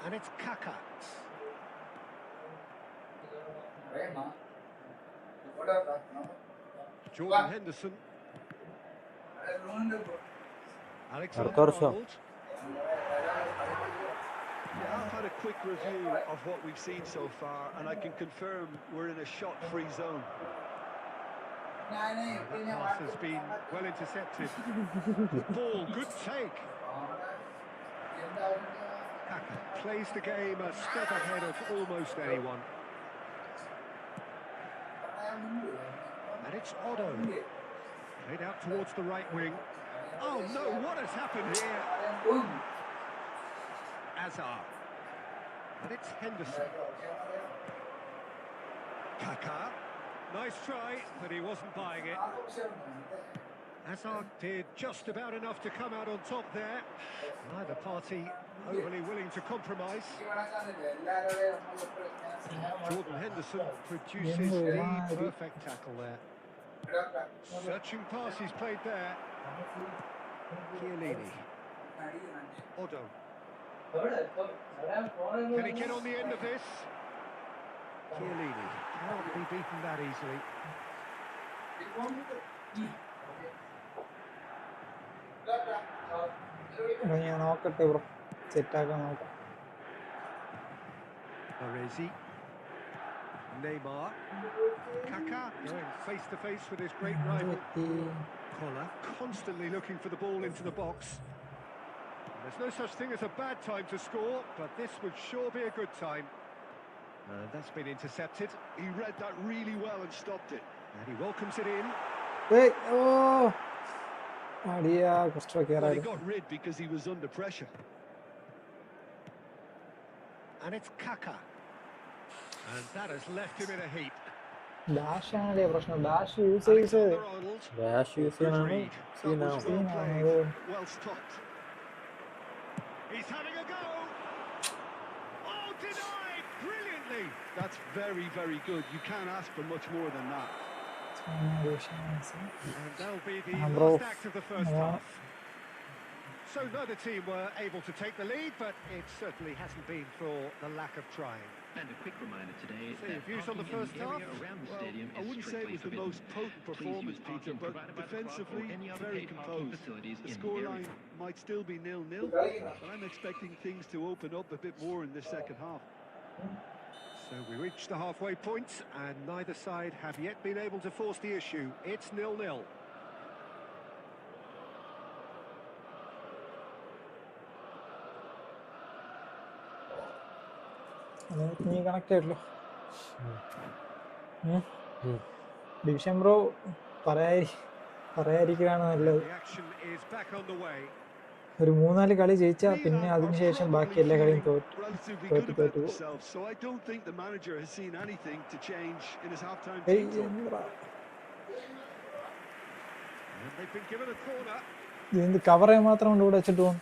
And it's Kaka. Jordan Henderson. Alexander-Arnold. Yeah, I've had a quick review of what we've seen so far, and I can confirm we're in a shot-free zone. That pass has been well intercepted. Good ball, good take. Kaka plays the game a step ahead of almost anyone. And it's Otto. Played out towards the right wing. Oh no, what has happened here? Azar. And it's Henderson. Kaka. Nice try, but he wasn't buying it. Hazard did just about enough to come out on top there. Neither party overly willing to compromise. Jordan Henderson produces the perfect tackle there. Searching pass he's played there. Chiellini. Otto. Can he get on the end of this? Chiellini cannot be beaten that easily. ഞാൻ നോക്കട്ടെ bro, സെറ്റാക്കാൻ നോക്കാം. Baresi. Neymar. Kaka going face to face with his great rival. Kola constantly looking for the ball into the box. There's no such thing as a bad time to score, but this would sure be a good time. That's been intercepted. He read that really well and stopped it. And he welcomes it in. Hey, oh! Well, he got rid because he was under pressure. And it's Kaka. And that has left him in a heap. Dash ആണല്ലേ പ്രശ്നം. Dash use Well stopped. He's having a go. Oh, denied brilliantly. That's very, very good. You can't ask for much more than that. And that'll be the last act of the first half. So neither team were able to take the lead, but it certainly hasn't been for the lack of trying. And a quick reminder today that views on the first half, I wouldn't say it was the most potent performance, Peter, but defensively very composed. The scoreline might still be 0-0, but I'm expecting things to open up a bit more in the second half. So we reach the halfway point, and neither side have yet been able to force the issue. It's 0-0. നീ connect ആയിട്ടല്ലോ. Division bro പറയാതിരിക്കുകയാണ് നല്ലത്. ഒരു 3-4 കളി ജയിച്ചാൽ പിന്നെ അതിനുശേഷം ബാക്കി എല്ലാ കളിയും തോറ്റു പോകും. ഇത് കവർ ചെയ്യാൻ മാത്രം കൊണ്ട് ഇവിടെ വെച്ചിട്ട് പോകും.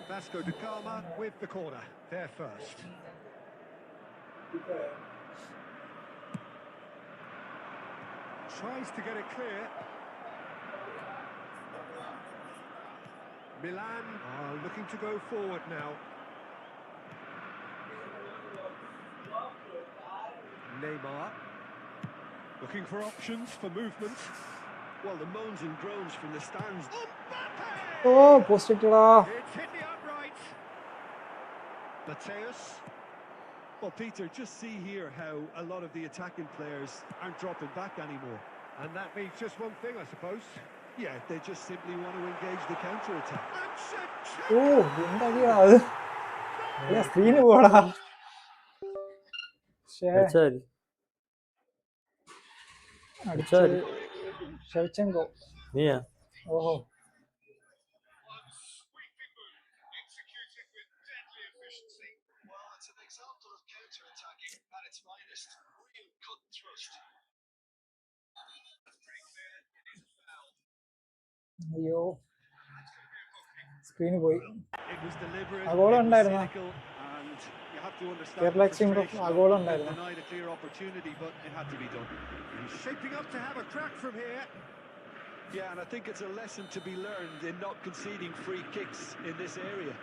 Vasco da Gama with the corner there first. Tries to get it clear. Milan are looking to go forward now. Neymar looking for options for movement. Well, the moans and groans from the stands. Oh, post it la. It's hit the upright. Mateus. Well, Peter, just see here how a lot of the attacking players aren't dropping back anymore. And that means just one thing, I suppose. Yeah, they just simply want to engage the counter-attack. Oh, എന്താ അത്? യാ screen പോടാ. അടിച്ചത് Shevchenko. നീയാ? ഓഹോ. അയ്യോ screen പോയി. It was deliberate, ആ goal it was ഉണ്ടായിരുന്നോ? cynical, and you have to understand Kerala the team frustration ആ of ഗോൾ not being ഉണ്ടായിരുന്നോ? denied a clear opportunity, but it had to be done. He's shaping up to have a crack from here. Yeah, and I think it's a lesson to be learned in not conceding free kicks in this area.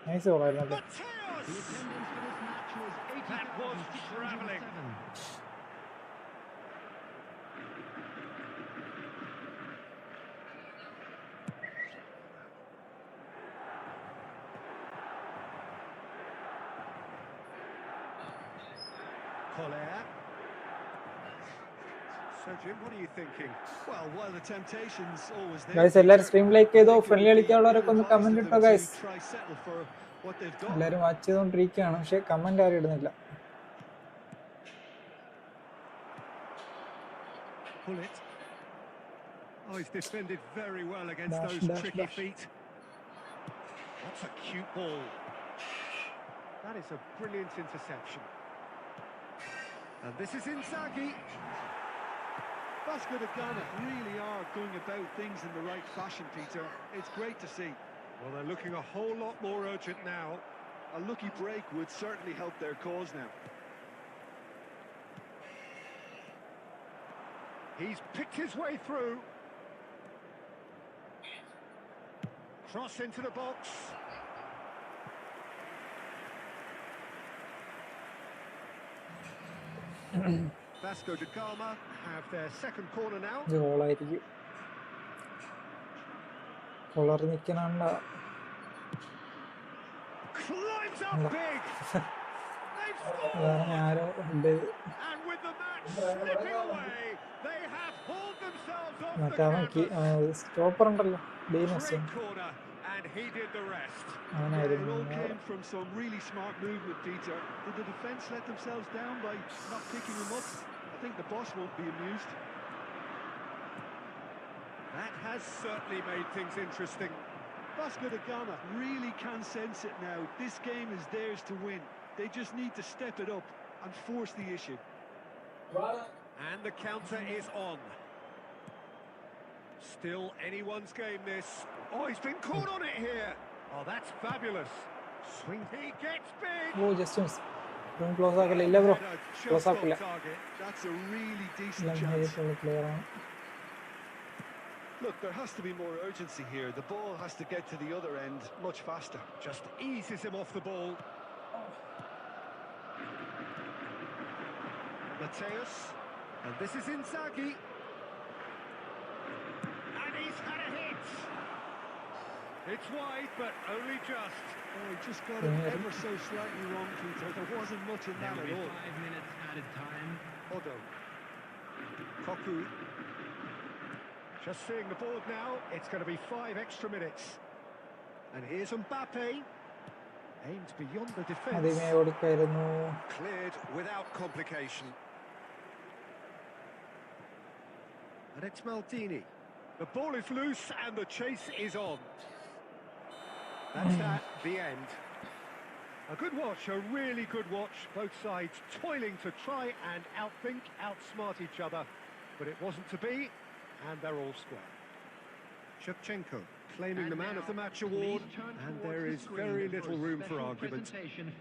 Nice ഗോളായിരുന്നു അല്ലേ? Mateos! The attendance for this match was That was travelling. 80,607. Collier. So, Jim, what are you thinking? Well, while the temptation's always there, guys എല്ലാവരും stream like I ചെയ്തോ. think it friendly would be കളിക്കാനുള്ളവരൊക്കെ ഒന്ന് ill-advised comment of ഇട്ടോ them guys. to try settle for what they've got. എല്ലാവരും watch ചെയ്തോണ്ടിരിക്കുകയാണ്, പക്ഷെ comment ആരും ഇടുന്നില്ല. Pull it. Oh, he's defended very well against Dash, those dash, tricky dash. feet. That's a cute ball. That is a brilliant interception. And this is Inzaghi. Vasco da Gama really are going about things in the right fashion, Peter. It's great to see. Well, they're looking a whole lot more urgent now. A lucky break would certainly help their cause now. He's picked his way through. Cross into the box. Vasco da Gama have their second corner now. ഇത് ഗോളായിരിക്കും. Collar നിൽക്കണണ്ട. Climbs up big. They've scored. അതാണ് ആരോ ഉണ്ട്. And with the match slipping away, they have hauled themselves off the മറ്റവൻ canvas. Stopper ഉണ്ടല്ലോ, ഡീനസ്. Great corner, and he did the rest. It അവനായിരുന്നു. all came from some really smart movement, Peter. Did the defence let themselves down by not picking him up? I think the boss won't be amused. That has certainly made things interesting. Vasco da Gama really can sense it now. This game is theirs to win. They just need to step it up and force the issue. And the counter is on. Still anyone's game, this. Oh, he's been caught on it here. Oh, that's fabulous. Swing. He gets big. ഓ just miss. Close ആക്കല്ല. ഇല്ല bro, Header close just up, on yeah. target. That's a really decent എല്ലാം chance. ഹൈറ്റുള്ള player ആണ്. Look, there has to be more urgency here. The ball has to get to the other end much faster. Just eases him off the ball. Mateos. And this is Inzaghi. And he's had a hit. It's wide, but only just. Oh, he just got it ever so slightly wrong, Peter. There wasn't much in There that will at be all. 5 minutes added time. Odo. Koku. Just seeing the board now, it's going to be 5 extra minutes. And here's Mbappe. Aimed beyond the defence. ആദ്യമേ ഓടിക്കായിരുന്നു. Cleared without complication. And it's Maldini. The ball is loose and the chase is on. That's that, the end. A good watch, a really good watch. Both sides toiling to try and outthink, outsmart each other. But it wasn't to be, and they're all square. Shevchenko claiming the Man of the Match award, and there is very little room for argument.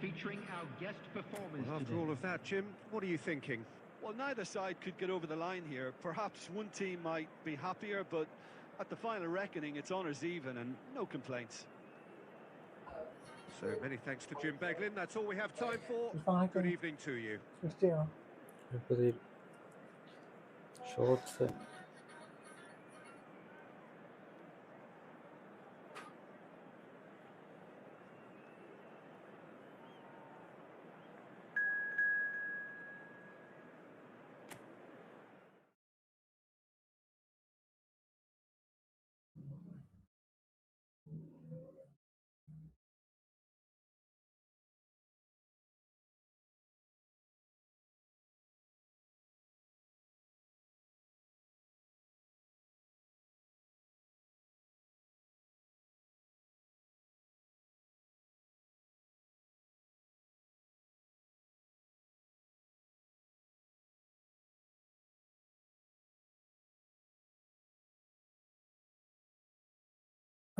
Featuring our guest performers Well, after today. all of that, Jim, what are you thinking? Well, neither side could get over the line here. Perhaps one team might be happier, but at the final reckoning, it's honours even and no complaints. So many thanks to Jim Beglin. That's all we have time for. Good evening to you. Switch ചെയ്യണം. Shorts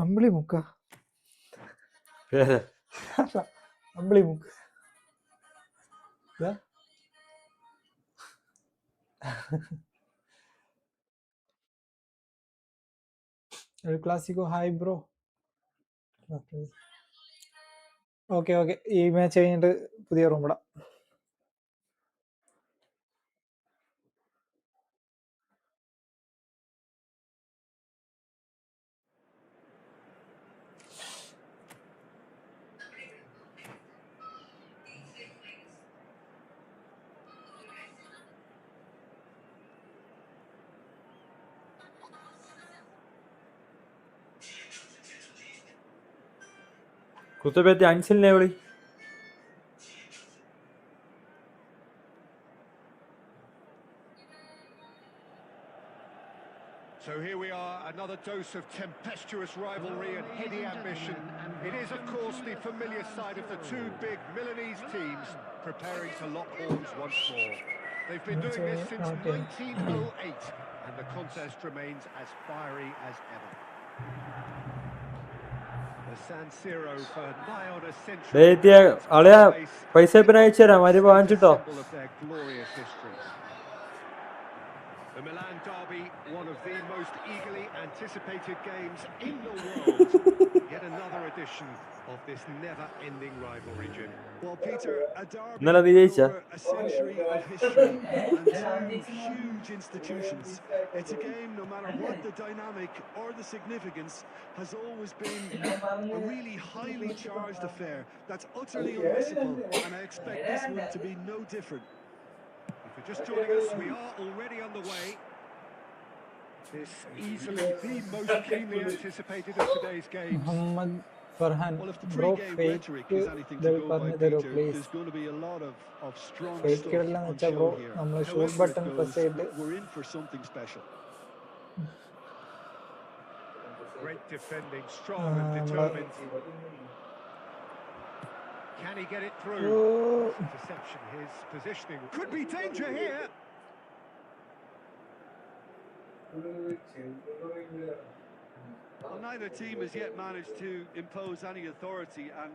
അമ്പിളി മുക്ക പേര് അമ്പിളി മുക്ക് El Clásico, hi bro. Okay ഈ match കഴിഞ്ഞിട്ട് പുതിയ room ഇടാം. കുത്തപ്പറ്റി അൻസിലിനെ വിളി. So here we are, another dose of tempestuous rivalry and heady ambition. It is, of course, the familiar side of the two big Milanese teams preparing to lock horns once more. They've been doing this since 1908, and the contest remains as fiery as ever. The San Siro for nigh on a century. അളിയാ പൈസ ഇപ്പം അയച്ചു തരാം, മരി വാങ്ങിച്ചിട്ടോ. Symbol of their glorious history. The Milan derby, one of the most eagerly anticipated games in the world. Yet another edition of this never-ending rivalry, Jim. Well, Peter, a derby ഇന്നലെ നീ ജയിച്ചാ? over a century of history and two huge institutions. It's a game, no matter what the dynamic or the significance, has always been a really highly charged affair. That's utterly unmissable, and I expect this one to be no different. If you're just joining us, we are already underway. This easily the most keenly anticipated of today's games. Muhammad Farhan Well, if the bro pre-game fake rhetoric is anything to ഇതിൽ go by, പറഞ്ഞു തരൂ Peter, please. there's going to be a lot of strong fake stuff ഇടലെന്ന് on വെച്ചാൽ bro show here. നമ്മൾ shoot However it button goes, press ചെയ്ത് we're in for something special. Great defending, strong and determined. Can he get it through? Interception, his positioning. Could be danger here. Well, neither team has yet managed to impose any authority, and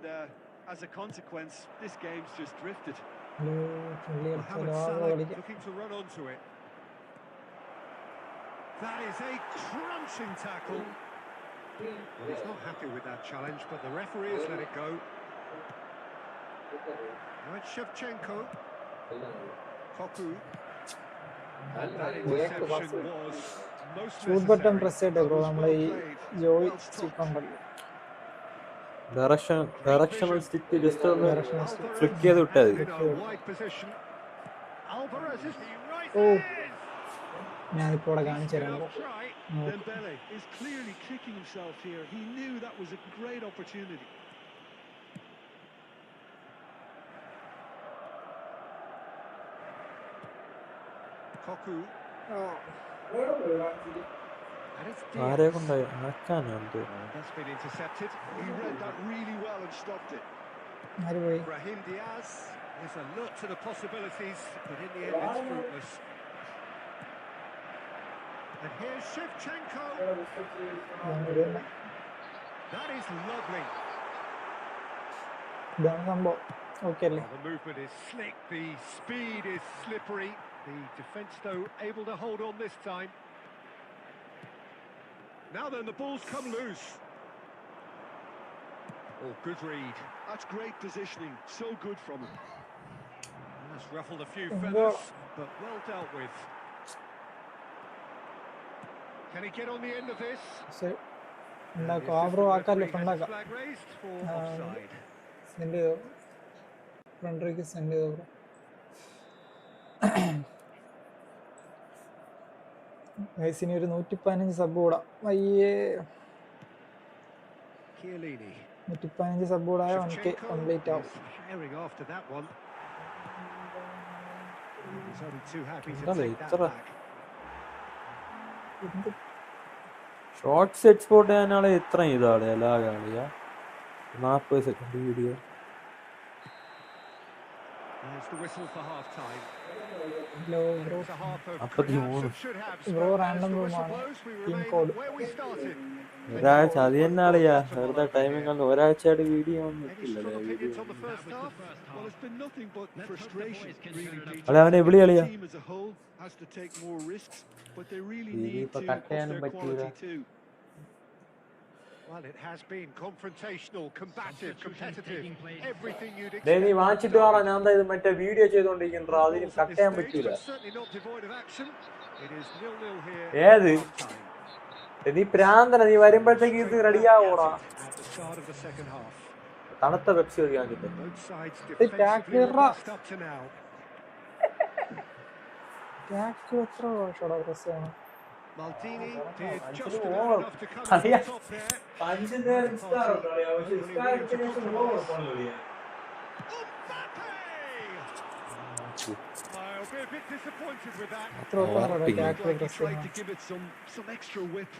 as a consequence, this game's just drifted. Mohamed Salah looking to run onto it. That is a crunching tackle. Well, he's not happy with that challenge, but the referee has let it go. Now it's Shevchenko. Koku. That interception was most shoot button necessary. Press ചെയ്തിട്ട് bro നമ്മളെ ഈ Joy stick ഉണ്ടല്ലോ, directional stick just ഒന്ന് Directional stick. Flick ചെയ്ത് വിട്ടാൽ മതി. In a wide position. Alvarez is right Oh. there. ഞാനിപ്പോൾ ഇവിടെ കാണിച്ചു തരാം bro. Good try. Dembele is clearly kicking himself here. He knew that was a great opportunity. Koku. And it's ആരെ Diaz. കൊണ്ടായി ആക്കാനോ എന്തോ. That's been intercepted. He read that really well and stopped it. ആര് പോയി? Brahim Diaz. There's a look to the possibilities, but in the end it's fruitless. And here's Shevchenko. That is lovely. ഇതാണ് സംഭവം. Okay അല്ലേ? The movement is slick, the speed is slippery. The defence, though, able to hold on this time. Now then, the ball's come loose. Oh, good read. That's great positioning. So good from him. That's ruffled a few feathers, but well dealt with. Can he get on the end of this? പക്ഷെ ഉണ്ടാക്കും ആ bro ആക്കാമല്ലോ, ഫ്രണ്ടാക്കാം. Flag raised for offside. Send ചെയ്തോ, ഫ്രണ്ടിലേക്ക് send ചെയ്തോ bro. വയസ്സിന് ഒരു 115 സബ് കൂടാം. അയ്യേ, Chiellini. 115 സബ് കൂടായ 1K കംപ്ലീറ്റ് ആവും. Herring after that one. He's only too happy to Dale, take that tara. back. Shorts export ചെയ്യാനാളെ ഇത്ര ഇതാളിയാ ലാഗാളിയാ 40 second video. There's the whistle for half-time. Hello bro. It's a half of 43. perhaps should have bro as random the room whistle ആണ്, blows, we team remain code. where we started. ഒരാഴ്ച അത് തന്നെ ആളിയാ വെറുതെ timing കൊണ്ട് ഒരാഴ്ചയായിട്ട് video ഒന്നും Any ഇട്ടില്ലല്ലേ strong video opinions on the first half? Well, it's been nothing but frustration, really, Peter. അല്ല അവനെ I എവിടെ think കളിയാ the team as a whole has to take more risks, but they really need ഇനിയിപ്പോ to cut up ചെയ്യാനും their പറ്റൂല. quality too. Well, it has been confrontational, combative, competitive, everything you'd നീ expect. വാങ്ങിച്ചിട്ട് പറ ഞാൻ എന്താ ഇത് മറ്റേ വീഡിയോ ചെയ്തോണ്ടിരിക്കണ്ടോ അതിന് Goals at കട്ട് this ചെയ്യാൻ stage, പറ്റൂല. but certainly not devoid of action. It is 0-0 here ഏത് at half-time. നീ പ്രാന്തന നീ വരുമ്പോഴത്തേക്ക് ഇത് റെഡിയാവൂടാ. At the start of the second half. തണുത്ത Pepsi ഒഴിവാക്കിട്ട് Both sides defensively robust up to now. Maldini did just about enough to come over the top there. Hopefully willing to compromise. Mbappe! I'll be a bit disappointed with that. Looked like he tried to give it some extra whip.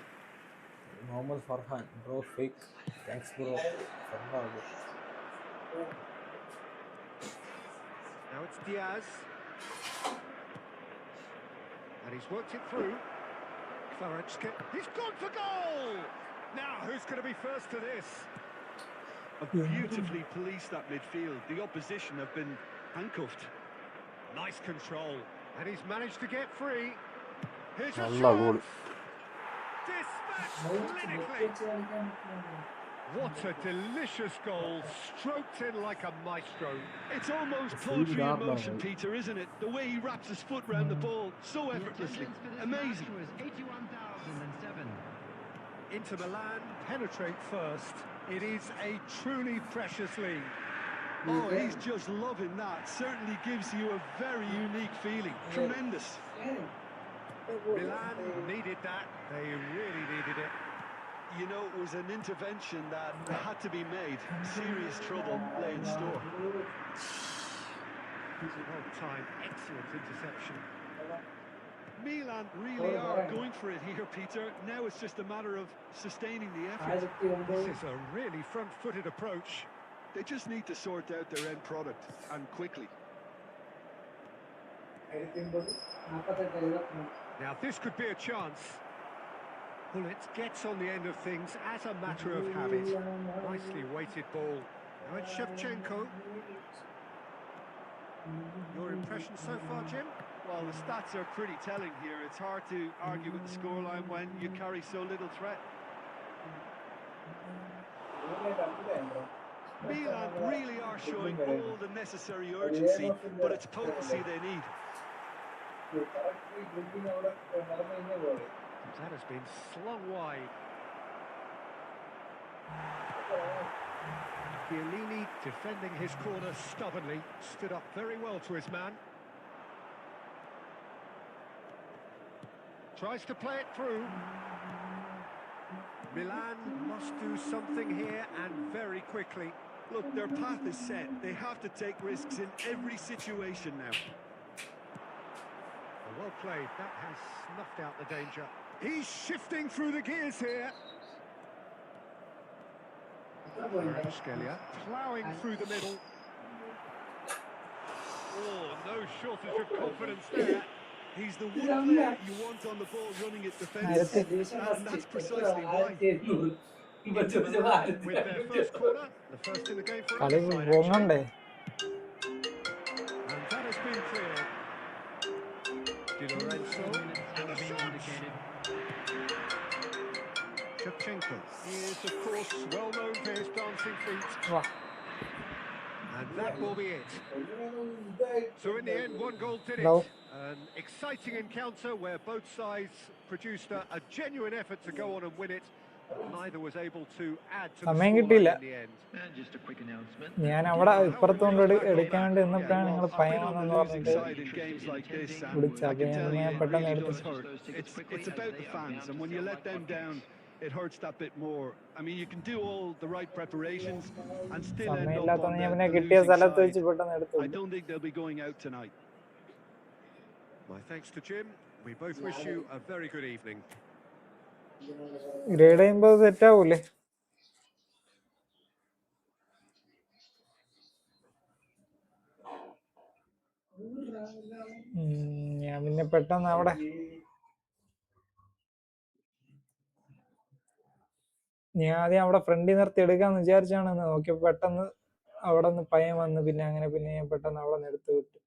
Mohammad Farhan, bro, fake. Thanks, bro. Now it's Diaz. And he's worked it through. Kvaratskhelia. He's gone for goal! Now, who's going to be first to this? Beautifully policed that midfield. The opposition have been handcuffed. Nice control. And he's managed to get free. Here's a shot. Dispatched clinically. What a delicious goal, stroked in like a maestro. It's almost poetry in motion, Peter, isn't it? The way he wraps his foot round the ball so effortlessly. Amazing. 81,007. Inter Milan penetrate first. It is a truly precious lead. Oh, he's just loving that. Certainly gives you a very unique feeling. Tremendous. Milan needed that. They really needed it. You know, it was an intervention that had to be made. Serious trouble lay in store. Well timed, excellent interception. Milan really are going for it here, Peter. Now it's just a matter of sustaining the effort. This is a really front-footed approach. They just need to sort out their end product, and quickly. Now this could be a chance. Bullet gets on the end of things as a matter of habit. Nicely weighted ball. Now it's Shevchenko. Your impression so far, Jim? Well, the stats are pretty telling here. It's hard to argue with the scoreline when you carry so little threat. Milan really are showing all the necessary urgency, but it's potency they need. That has been slung wide. Chiellini defending his corner stubbornly, stood up very well to his man. Tries to play it through. Milan must do something here and very quickly. Look, their path is set. They have to take risks in every situation now. Well played, that has snuffed out the danger. He's shifting through the gears here. Kvaratskhelia ploughing through the middle. Oh, no shortage of confidence there. He's the one player you want on the ball running it defensively, and that's precisely why. Inter Milan with their first corner, the first in the game for either side, actually. And that has been cleared. Di Lorenzo. Shevchenko is, of course, well known for his dancing feet. And that will be it. So in the end, one goal did it. An exciting encounter where both sides produced a genuine effort to go on and win it. But neither was able to add to the scoreline in the end. And just a quick announcement. ഞാൻ അവിടെ ഇപ്പുറത്തോണ്ട് എടുക്കാൻ വേണ്ടി നിന്നപ്പോഴാണ് നിങ്ങൾ പയ്യാണെന്ന് പറഞ്ഞിട്ട് വിളിച്ചത്. അപ്പൊ ഞാൻ പെട്ടെന്ന് എടുത്തു. It's about the fans, and when you let them down, it hurts that bit more. I mean, you can do all the right preparations and still end up on ഞാൻ പിന്നെ the കിട്ടിയ losing സ്ഥലത്ത് വെച്ച് side. പെട്ടെന്ന് എടുത്തു. I don't think they'll be going out tonight. My thanks to Jim. We both wish you a very good evening. Grade ചെയ്യുമ്പോൾ set ആവൂലേ? ഞാൻ പിന്നെ പെട്ടെന്ന് അവിടെ ഞാൻ ആദ്യം അവിടെ ഫ്രണ്ടിൽ നിർത്തി എടുക്കാന്ന് വിചാരിച്ചാണ് നോക്കിയപ്പോ പെട്ടെന്ന് അവിടെ നിന്ന് പയ്യൻ വന്ന് പിന്നെ അങ്ങനെ പിന്നെ ഞാൻ പെട്ടെന്ന് അവിടെ നിന്ന് എടുത്ത് വിട്ടു.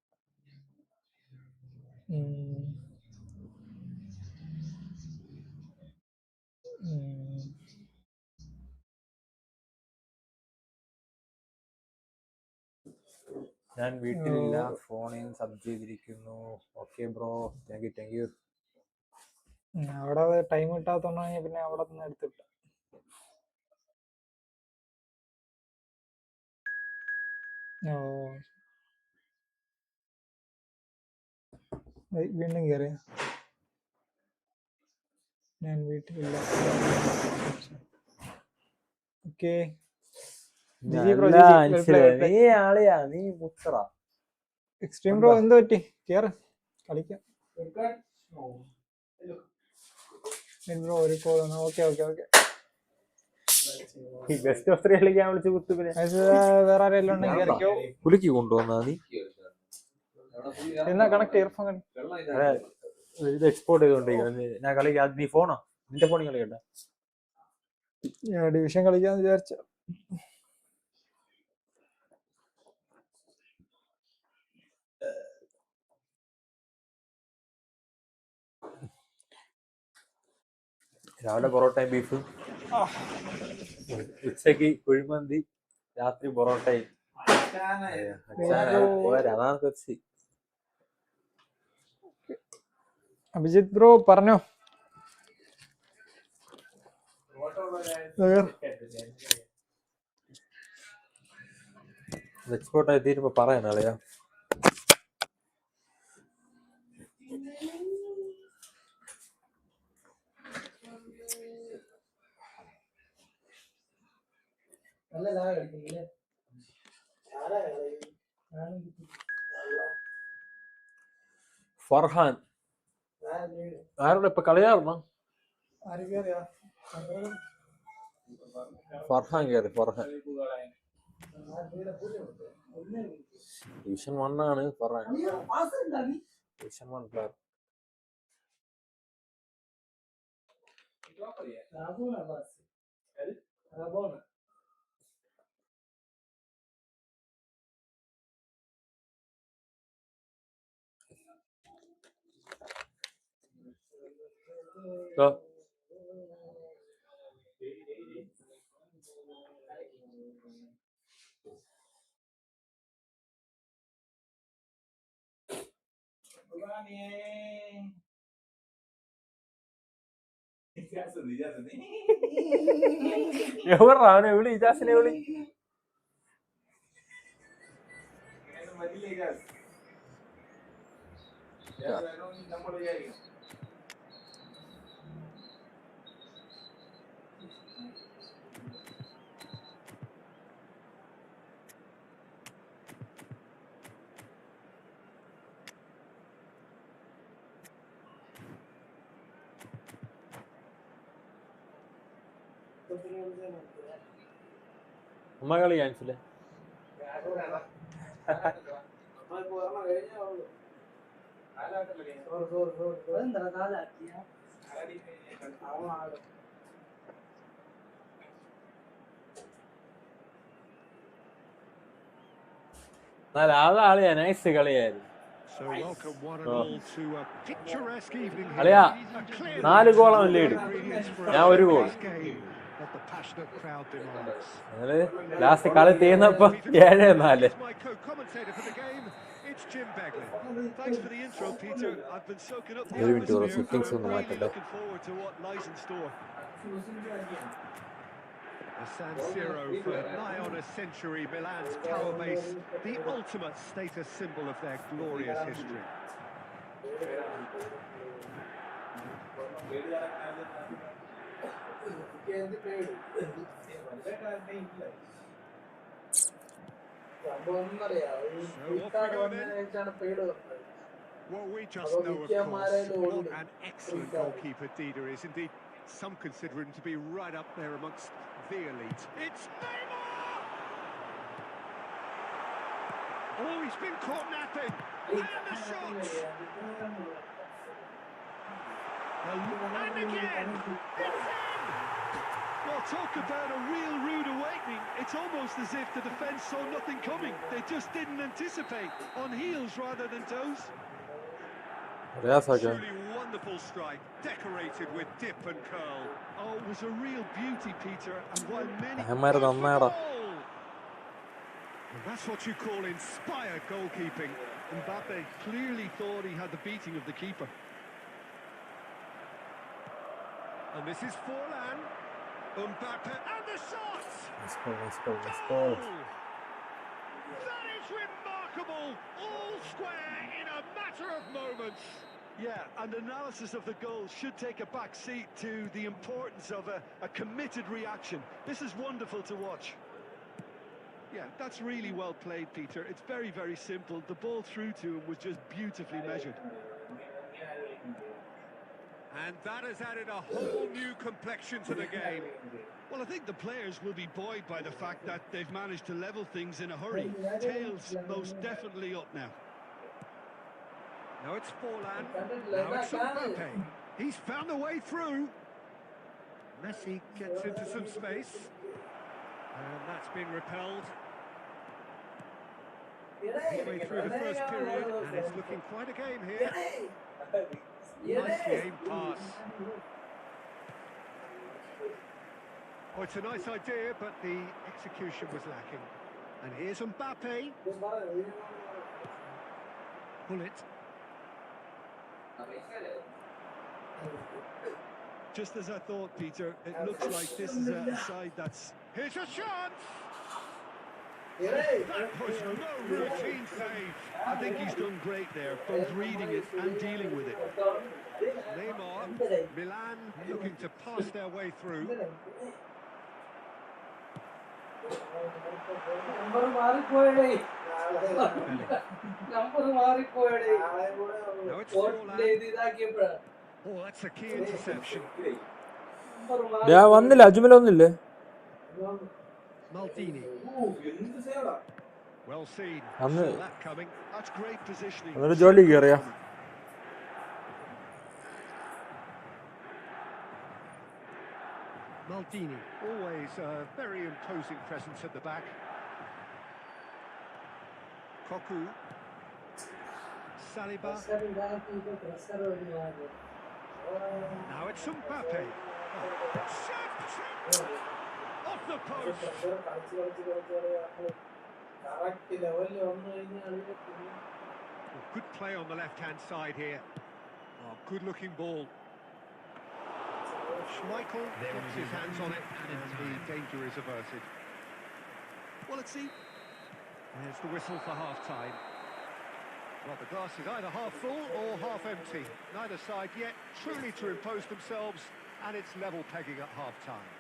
ഞാൻ വീട്ടിലില്ല, ഫോണിൽ സബ് ചെയ്തിരിക്കുന്നു. Okay bro, thank you. അവിടെ ടൈം കിട്ടാത്തോണ്ടാണ് പിന്നെ അവിടെ നിന്ന് എടുത്തിട്ട്. വീണ്ടും കയറിയ ഞാൻ വീട്ടിലില്ല. ഓക്കെ എക്സ്ട്രീം ബ്രോ എന്ത് പറ്റി? കേറ് കളിക്കാം ബ്രോ. ഒരു call. Okay okay okay. Best of 3 കളിക്കാൻ വിളിച്ച് കുത്തു. പിന്നെ വേറെ ആരെല്ലാം ഉണ്ടെങ്കിൽ കേറിക്കോ. കുലുക്കി കൊണ്ടുവന്നാ നീ എന്നാ കണക്ട് ഇയർഫോൺ കളി. ഇത് എക്സ്പോർട്ട് ചെയ്തോണ്ടിരിക്കുന്നത്. ഞാൻ കളിക്കാം. നീ ഫോണോ? നിന്റെ ഫോണിൽ കളിക്കട്ടെ. ഞാൻ ഡിവിഷൻ കളിക്കാന്ന് വിചാരിച്ച. രാവിലെ പൊറോട്ടയും ബീഫ്, ഉച്ചക്ക് കുഴിമന്തി, രാത്രി പൊറോട്ടയും. അതാണ് കുറച്ച്. അഭിജിത്ത് ബ്രോ പറഞ്ഞോ. എക്സ്പോർട്ട് ആയി തീരുമ്പോ പറയാനാളെയാ. ഫർഹാൻ ആരുടെ ഇപ്പൊ കളിയാർന്നോ? ഫർഹാൻ കയറി. ഫർഹാൻ ഡിവിഷൻ 1 ആണ്. Farhan division 1 player. അവനെ വിളി, ഇജാസിനെ വിളി. ഉമ്മ കളി കാണിച്ചില്ലേ? ആളിയാ, നൈസ് കളിയായിരുന്നു. അളിയാ 4 ഗോളാണ് ലീഡ്, ഞാൻ 1 ഗോൾ. ലാസ്റ്റ് കളി തീർന്നപ്പോ 7-4. ഒരു മിനിറ്റ് സെറ്റിംഗ്സ് ഒന്ന് മാറ്റട്ടെ. The San Siro for nigh on a century, Milan's power base, the ultimate status symbol of their glorious history. Well, we just know, of course, what an excellent goalkeeper Dida is. Indeed, some consider him to be right up there amongst the elite. It's Neymar! Oh, he's been caught napping. And the shot! And again! It's in! Well, talk about a real rude awakening. It's almost as if the defence saw nothing coming. They just didn't anticipate. On heels rather than toes. Real sakin. Truly wonderful strike, decorated with dip and curl. Oh, it was a real beauty, Peter. And while many... Ahmad nannada. And that's what you call inspired goalkeeping. Mbappe clearly thought he had the beating of the keeper. And this is Forlan. Mbappe and the shot! Let's go, let's go, let's Goal! go. That is remarkable! All square in a matter of moments. Yeah, and analysis of the goal should take a back seat to the importance of a committed reaction. This is wonderful to watch. Yeah, that's really well played, Peter. It's very, very simple. The ball through to him was just beautifully measured. And that has added a whole new complexion to the game. Well, I think the players will be buoyed by the fact that they've managed to level things in a hurry. Tails most definitely up now. Now it's Forlan. Now it's Mbappe. He's found a way through. Messi gets into some space. And that's been repelled. Halfway through the first period, and it's looking quite a game here. Nicely aimed pass. Oh, it's a nice idea, but the execution was lacking. And here's Mbappe. Pull it. Just as I thought, Peter, it looks like this is a side that's... Here's a chance! That was no routine save. I think he's done great there, both reading it and dealing with it. Neymar, Milan looking to pass their way through. Now it's Forlan. Oh, that's a key interception. ഞാൻ വന്നില്ല അജ്മൽ വന്നില്ലേ Maldini. Well seen. അന്ന് Saw that coming. That's great positioning. അന്നൊരു ജോലി കയറിയാ Maldini, always a very imposing presence at the back. Koku. Saliba. Now it's Mbappe. Oh, shot! Off the post. Good play on the left-hand side here. Oh, good-looking ball. Schmeichel gets his hands on it, and the danger is averted. Well, let's see. There's the whistle for half-time. Well, the glass is either half full or half empty. Neither side yet truly to impose themselves, and it's level pegging at half-time.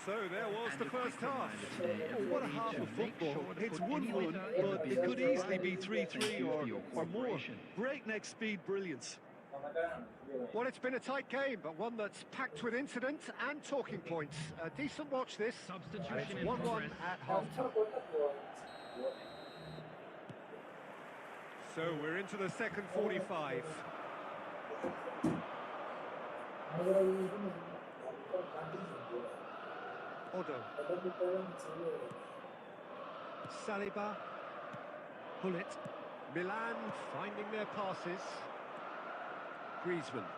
So there was the first half. Oh, what a half of football. It's 1-1, but it could easily be 3-3 or more. Breakneck speed brilliance. Well, it's been a tight game, but one that's packed with incident and talking points. A decent watch this. Substitution It's 1-1 at half-time. So we're into the second 45. Odo. Saliba. Pull it. Milan finding their passes. Griezmann.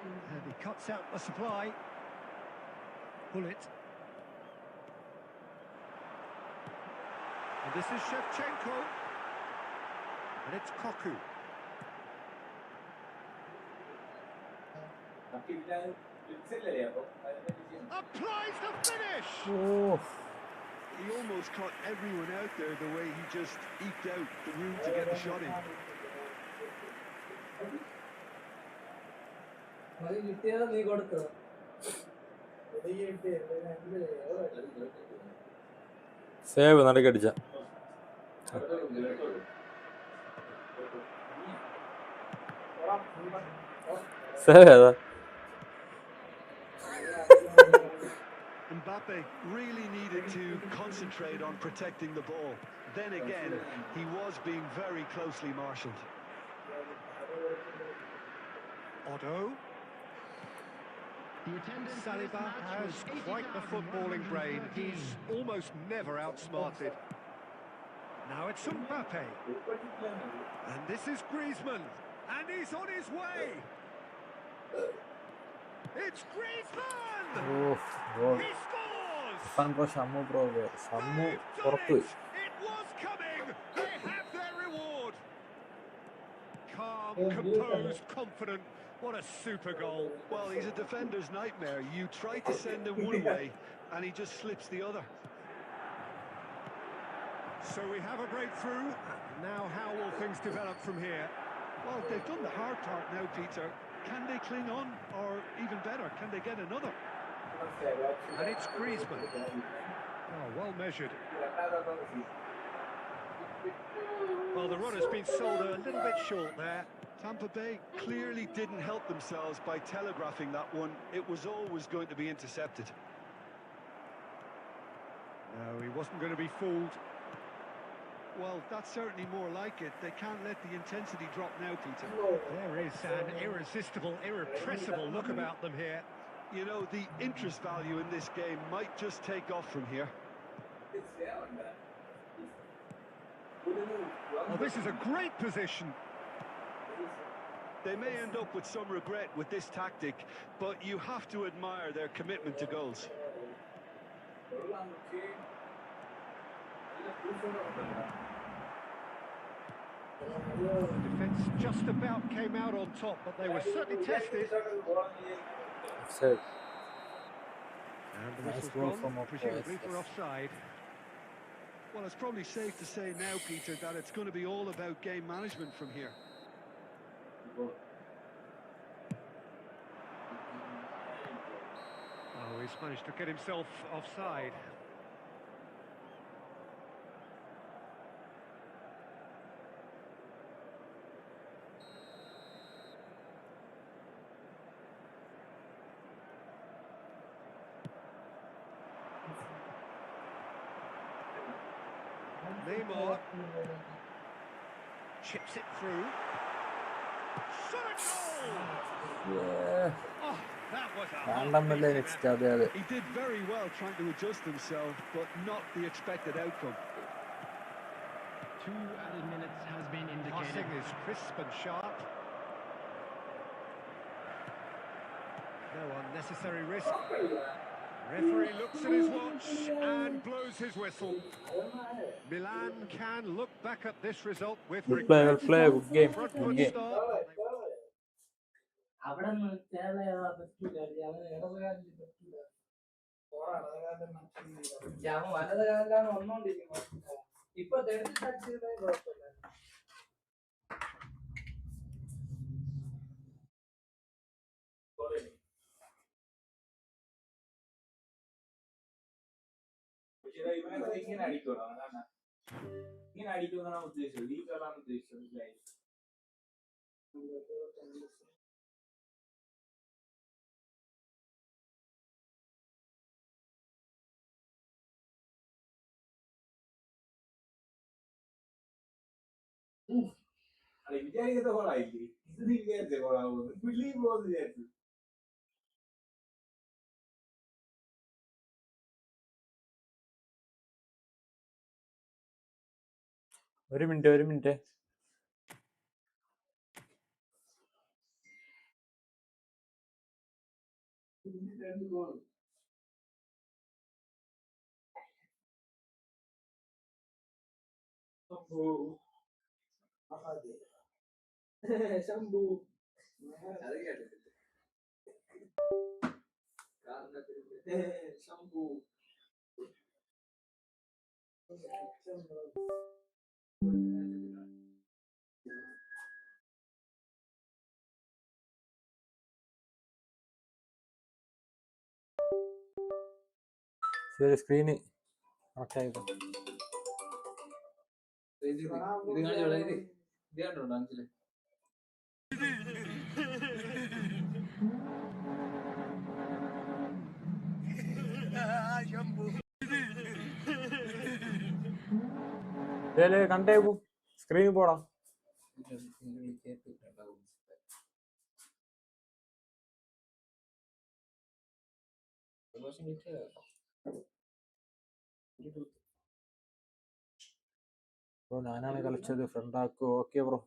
And he cuts out the supply. Pull it. And this is Shevchenko. And it's Koku. Applies the finish! Oh He almost caught everyone out there the way he just eked out the room to get the shot in. Save നടക്കടിച്ച save ഏതാ Mbappe really needed to concentrate on protecting the ball. Then again, he was being very closely marshalled. Otto. The attendance for this Saliba match has was quite the footballing brain. 80,113. He's almost never outsmarted. Now it's Mbappe. And this is Griezmann. And he's on his way. It's Griezmann! Goal. He scores! Sandro Shammu bro. Shammu They've done പുറത്തു it! It was coming! They have their reward! Calm, composed, confident. What a super goal. Well, he's a defender's nightmare. You try to send him one way, and he just slips the other. So we have a breakthrough. Now how will things develop from here? Well, they've done the hard part now, Peter. Can they cling on? Or even better, can they get another? And it's Griezmann. Oh, well measured. Well, the run has been sold a little bit short there. Tampa Bay clearly didn't help themselves by telegraphing that one. It was always going to be intercepted. No, he wasn't going to be fooled. Well, that's certainly more like it. They can't let the intensity drop now, Peter. There is an irresistible, irrepressible look about them here. You know, the interest value in this game might just take off from here. Oh, this is a great position. They may end up with some regret with this tactic, but you have to admire their commitment to goals. The defence just about came out on top, but they were certainly tested. Offside. And the Nice whistle's goal gone, from off, presumably yes, for yes. offside. Well, it's probably safe to say now, Peter, that it's going to be all about game management from here. Oh, he's managed to get himself offside. Neymar chips it through. Solid goal! Yeah. Oh, that was a രണ്ടെണ്ണല്ലേ next അതെ അതെ He did very well trying to adjust himself, but not the expected outcome. 2 added minutes has been indicated. Passing is crisp and sharp. No unnecessary risk. Referee looks at his watch and blows his whistle. Milan can look back at this result with Good play, regret. good play, good game, Front good foot game. start, but they- അവിടെ നിന്ന് കേരള പറ്റൂല അവന് ഇടതുകാലിൽ പറ്റൂല അവൻ വലത് കാലിലാണ് വന്നോണ്ടിരിക്കുന്നത് ഇപ്പൊ തെളിച്ച് touch ചെയ്താൽ കുഴപ്പമില്ല ഇങ്ങനെ അടിക്കണം അതാണ് ഇങ്ങനെ അടിക്കുമെന്നാണ് ഉദ്ദേശിച്ചത് ഈ കളാണ് ഉദ്ദേശിച്ചത് അത് വിചാരിക്കാത്ത ഗോളായില്ലേ ഇത് നീ വിചാരിച്ച ഗോളാവുന്നു വിളി പോകുന്നു വിചാരിച്ചു ഒരു മിനിറ്റ് രണ്ട് ഗോൾ ശംഭു അത് കേട്ടിട്ടില്ല ശംഭു ശരി സ്ക്രീന് ഓക്കെ ഇത് കാണിച്ചോളാം ഇത് കണ്ടോ അഞ്ചില് കണ്ടേക്കൂ സ്ക്രീനിൽ പോടാ ബ്രോ ഞാനാണ് കളിച്ചത്, ഫ്രണ്ട് ആക്കോ? Okay bro.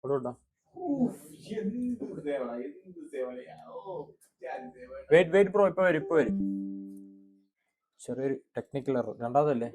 ഊരിട്ടുണ്ടോ? വെയിറ്റ് ബ്രോ, ഇപ്പൊ വരും. ചെറിയൊരു ടെക്നിക്കൽ എറർ. രണ്ടാമതല്ലേ?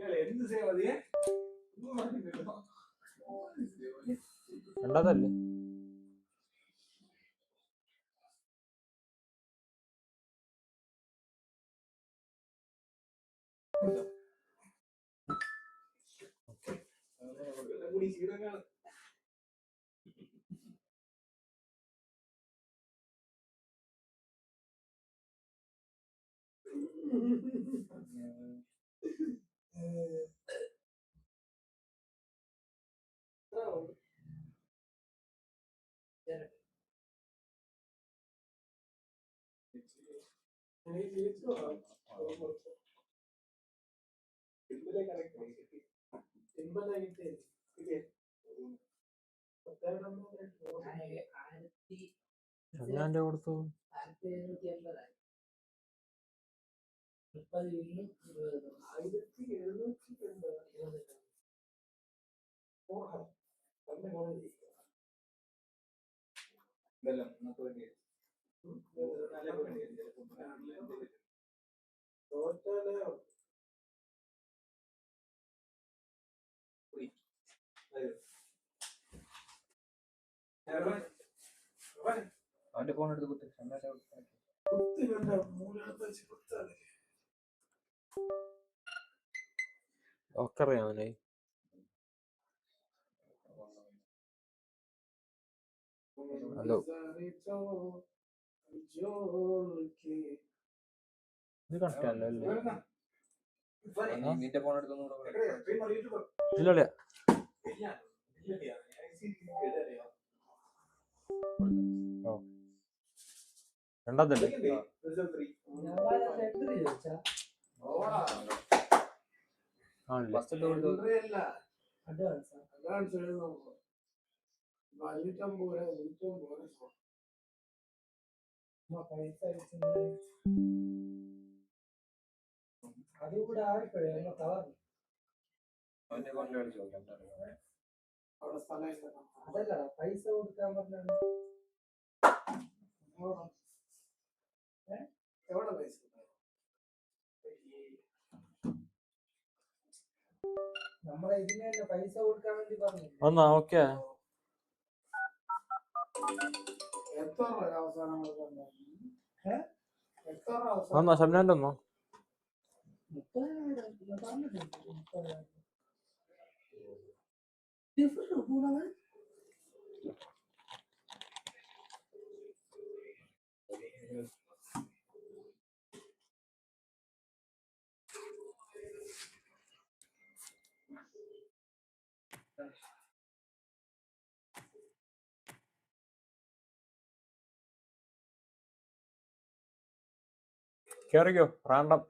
ഷംനാന്റെ കൊടുത്തു. അവന്റെ ഫോൺ എടുത്ത് കുത്തി. ഒക്കെ അറിയാം അവനെ. ഹലോ, ഇത് കറക്റ്റ് അല്ലേ? നിന്റെ ഫോൺ എടുത്തൊന്നുകൂടെ. രണ്ടാമതല്ലേ? പൈസ കൊടുക്കാൻ പറഞ്ഞ എവിടെ പൈസ നമ്മളെ ഇതിനെ പൈസ കൊടുക്കാൻ വേണ്ടി പറഞ്ഞു. വന്നാ ഓക്കെ. എത്ര അവസാനം വന്നോ ഷംനാന്റെ ഒന്നോ? കേറിക്കോ. റാണ്ടം.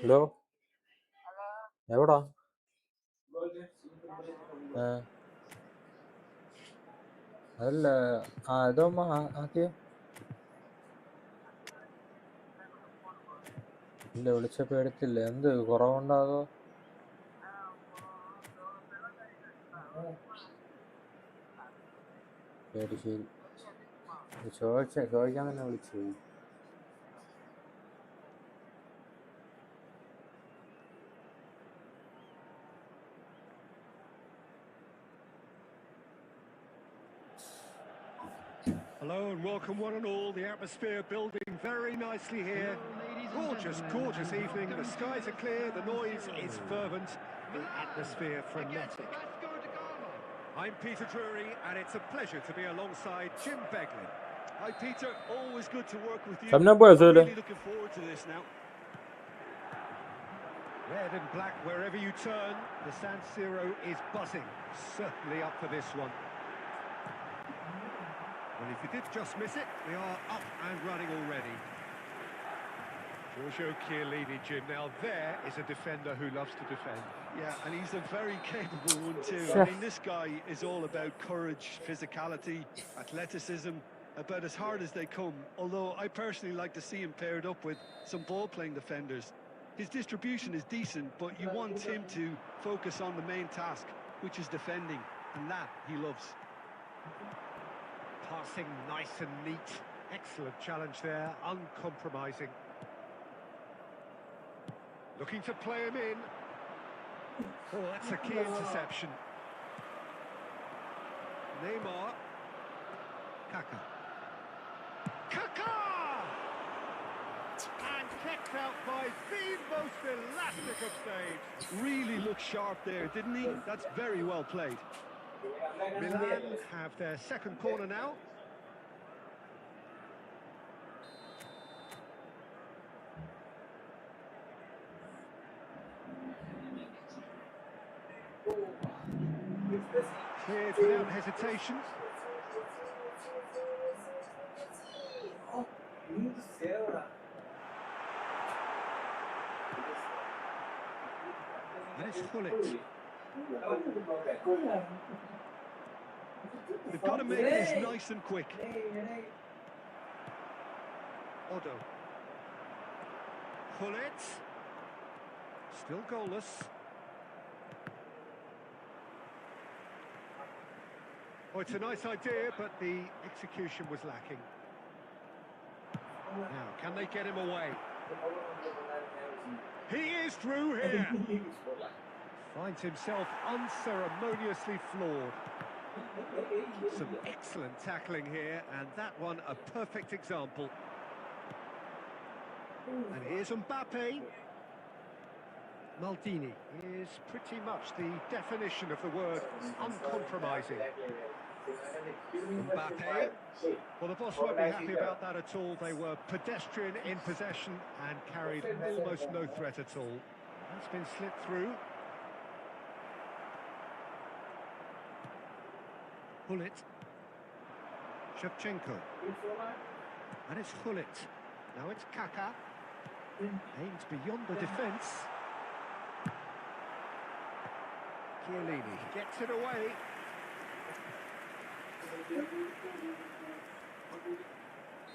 ഹലോ, എവിടാ? അതല്ല ഇതമ്മ ആദ്യം ഇല്ല വിളിച്ചപ്പോ എടുത്തില്ല. എന്ത് കുറവുണ്ടാകോ? ശരി ശരി. ചോദിക്കാൻ തന്നെ വിളിച്ചു. Hello and welcome one and all. The atmosphere building very nicely here. Gorgeous evening. The skies are clear, the noise is fervent, the atmosphere frenetic. I'm Peter Drury and it's a pleasure to be alongside Jim Begley. Hi Peter, always good to work with you. Shammu boy, I'm really looking forward to this now. Red and black wherever you turn, the San Siro is buzzing. Certainly up for this one. Well, if you did just miss it, we are up and running already. Giorgio Chiellini, Jim. Now there is a defender who loves to defend. Yeah, and he's a very capable one too. I mean, this guy is all about courage, physicality, athleticism, about as hard as they come. Although I personally like to see him paired up with some ball-playing defenders. His distribution is decent, but you want him to focus on the main task, which is defending, and that he loves. Passing nice and neat. Excellent challenge there, uncompromising. Looking to play him in. Oh, that's a key interception. Neymar. Kaka. Kaka! And kept out by the most elastic of saves. Really looked sharp there, didn't he? That's very well played. Milan have their second corner now. Cleared without hesitation. And it's Gullit. They've got to make this nice and quick. Odo. Gullit. Still goalless. Oh, it's a nice idea, but the execution was lacking. Now, can they get him away? He is through here. Finds himself unceremoniously floored. Some excellent tackling here, and that one a perfect example. And here's Mbappe. Maldini is pretty much the definition of the word uncompromising. Mbappe. Well, the boss won't be happy about that at all. They were pedestrian in possession and carried almost no threat at all. That's been slipped through. Gullit. Shevchenko. And it's Gullit. Now it's Kaka. Aims beyond the defence. Chiellini gets it away.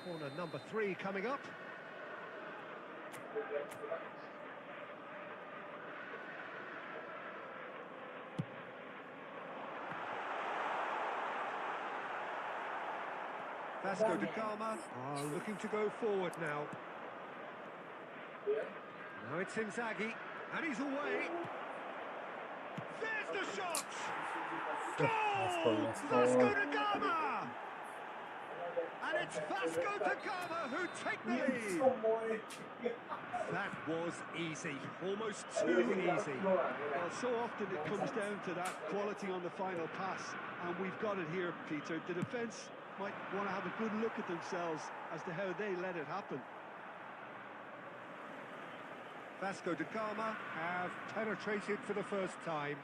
Corner number 3 coming up. Vasco da Gama are looking to go forward now. Now it's Inzaghi, and he's away. There's the shot! Goal! Vasco da Gama! And it's Vasco da Gama who take the lead. That was easy, almost too easy. Well, so often it comes down to that quality on the final pass, and we've got it here, Peter. The defence might want to have a good look at themselves as to how they let it happen. Vasco da Gama have penetrated for the first time.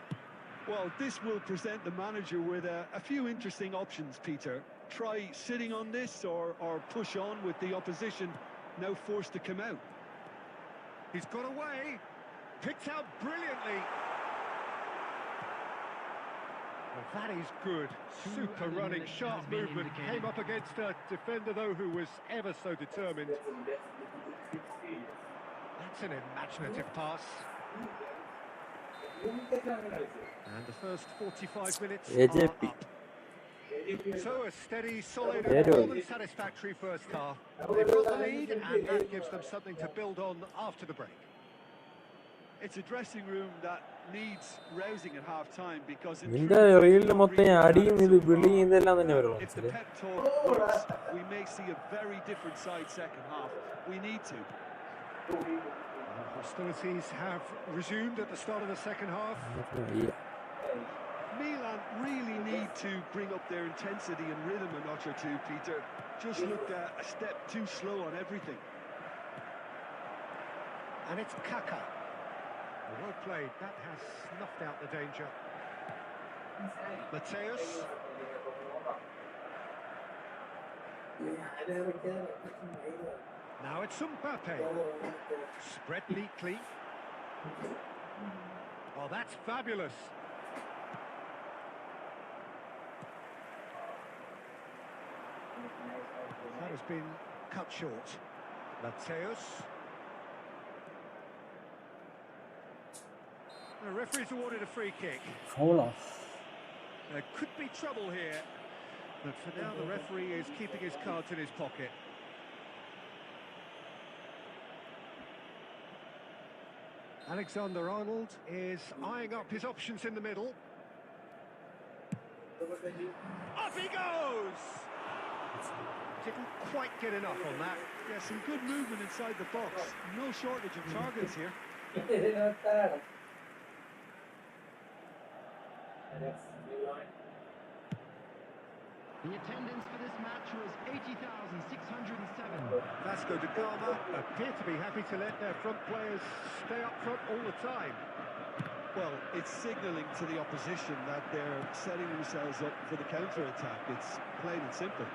Well, this will present the manager with a few interesting options, Peter. Try sitting on this or push on with the opposition now forced to come out. He's got away, picked out brilliantly. Well, that is good. Super running, sharp movement. Came up against a defender, though, who was ever so determined. That's an imaginative pass. And the first 45 minutes are AJP. up. So a steady, solid, Very more well. than satisfactory first half. They've got the lead, and that gives them something to build on after the break. It's a dressing room that needs rousing at half time because in നിന്റെ truth, റീലിൽ it's not മൊത്തം really അടിയും bad ഇത് so വിളിയും far. ഇതെല്ലാം തന്നെ വരുള്ളൂ If the മനസ്സിലായി. pep talk works, we may see a very different side second half. We need to. Hostilities have resumed at the start of the second half. Milan really need to bring up their intensity and rhythm a notch or two, Peter. Just looked a step too slow on everything. And it's Kaka. Well played. That has snuffed out the danger. Mateus. Now it's Mbappe. Spread neatly. Oh, that's fabulous. That has been cut short. Mateus. The referee's awarded a free kick. There could be trouble here, but for now the referee is keeping his cards in his pocket. Alexander-Arnold is eyeing up his options in the middle. Up he goes! Didn't quite get enough on that. Yeah, some good movement inside the box. No shortage of targets here. The attendance for this match was 80,607. Vasco da Gama appear to be happy to let their front players stay up front all the time. Well, it's signalling to the opposition that they're setting themselves up for the counter-attack. It's plain and simple.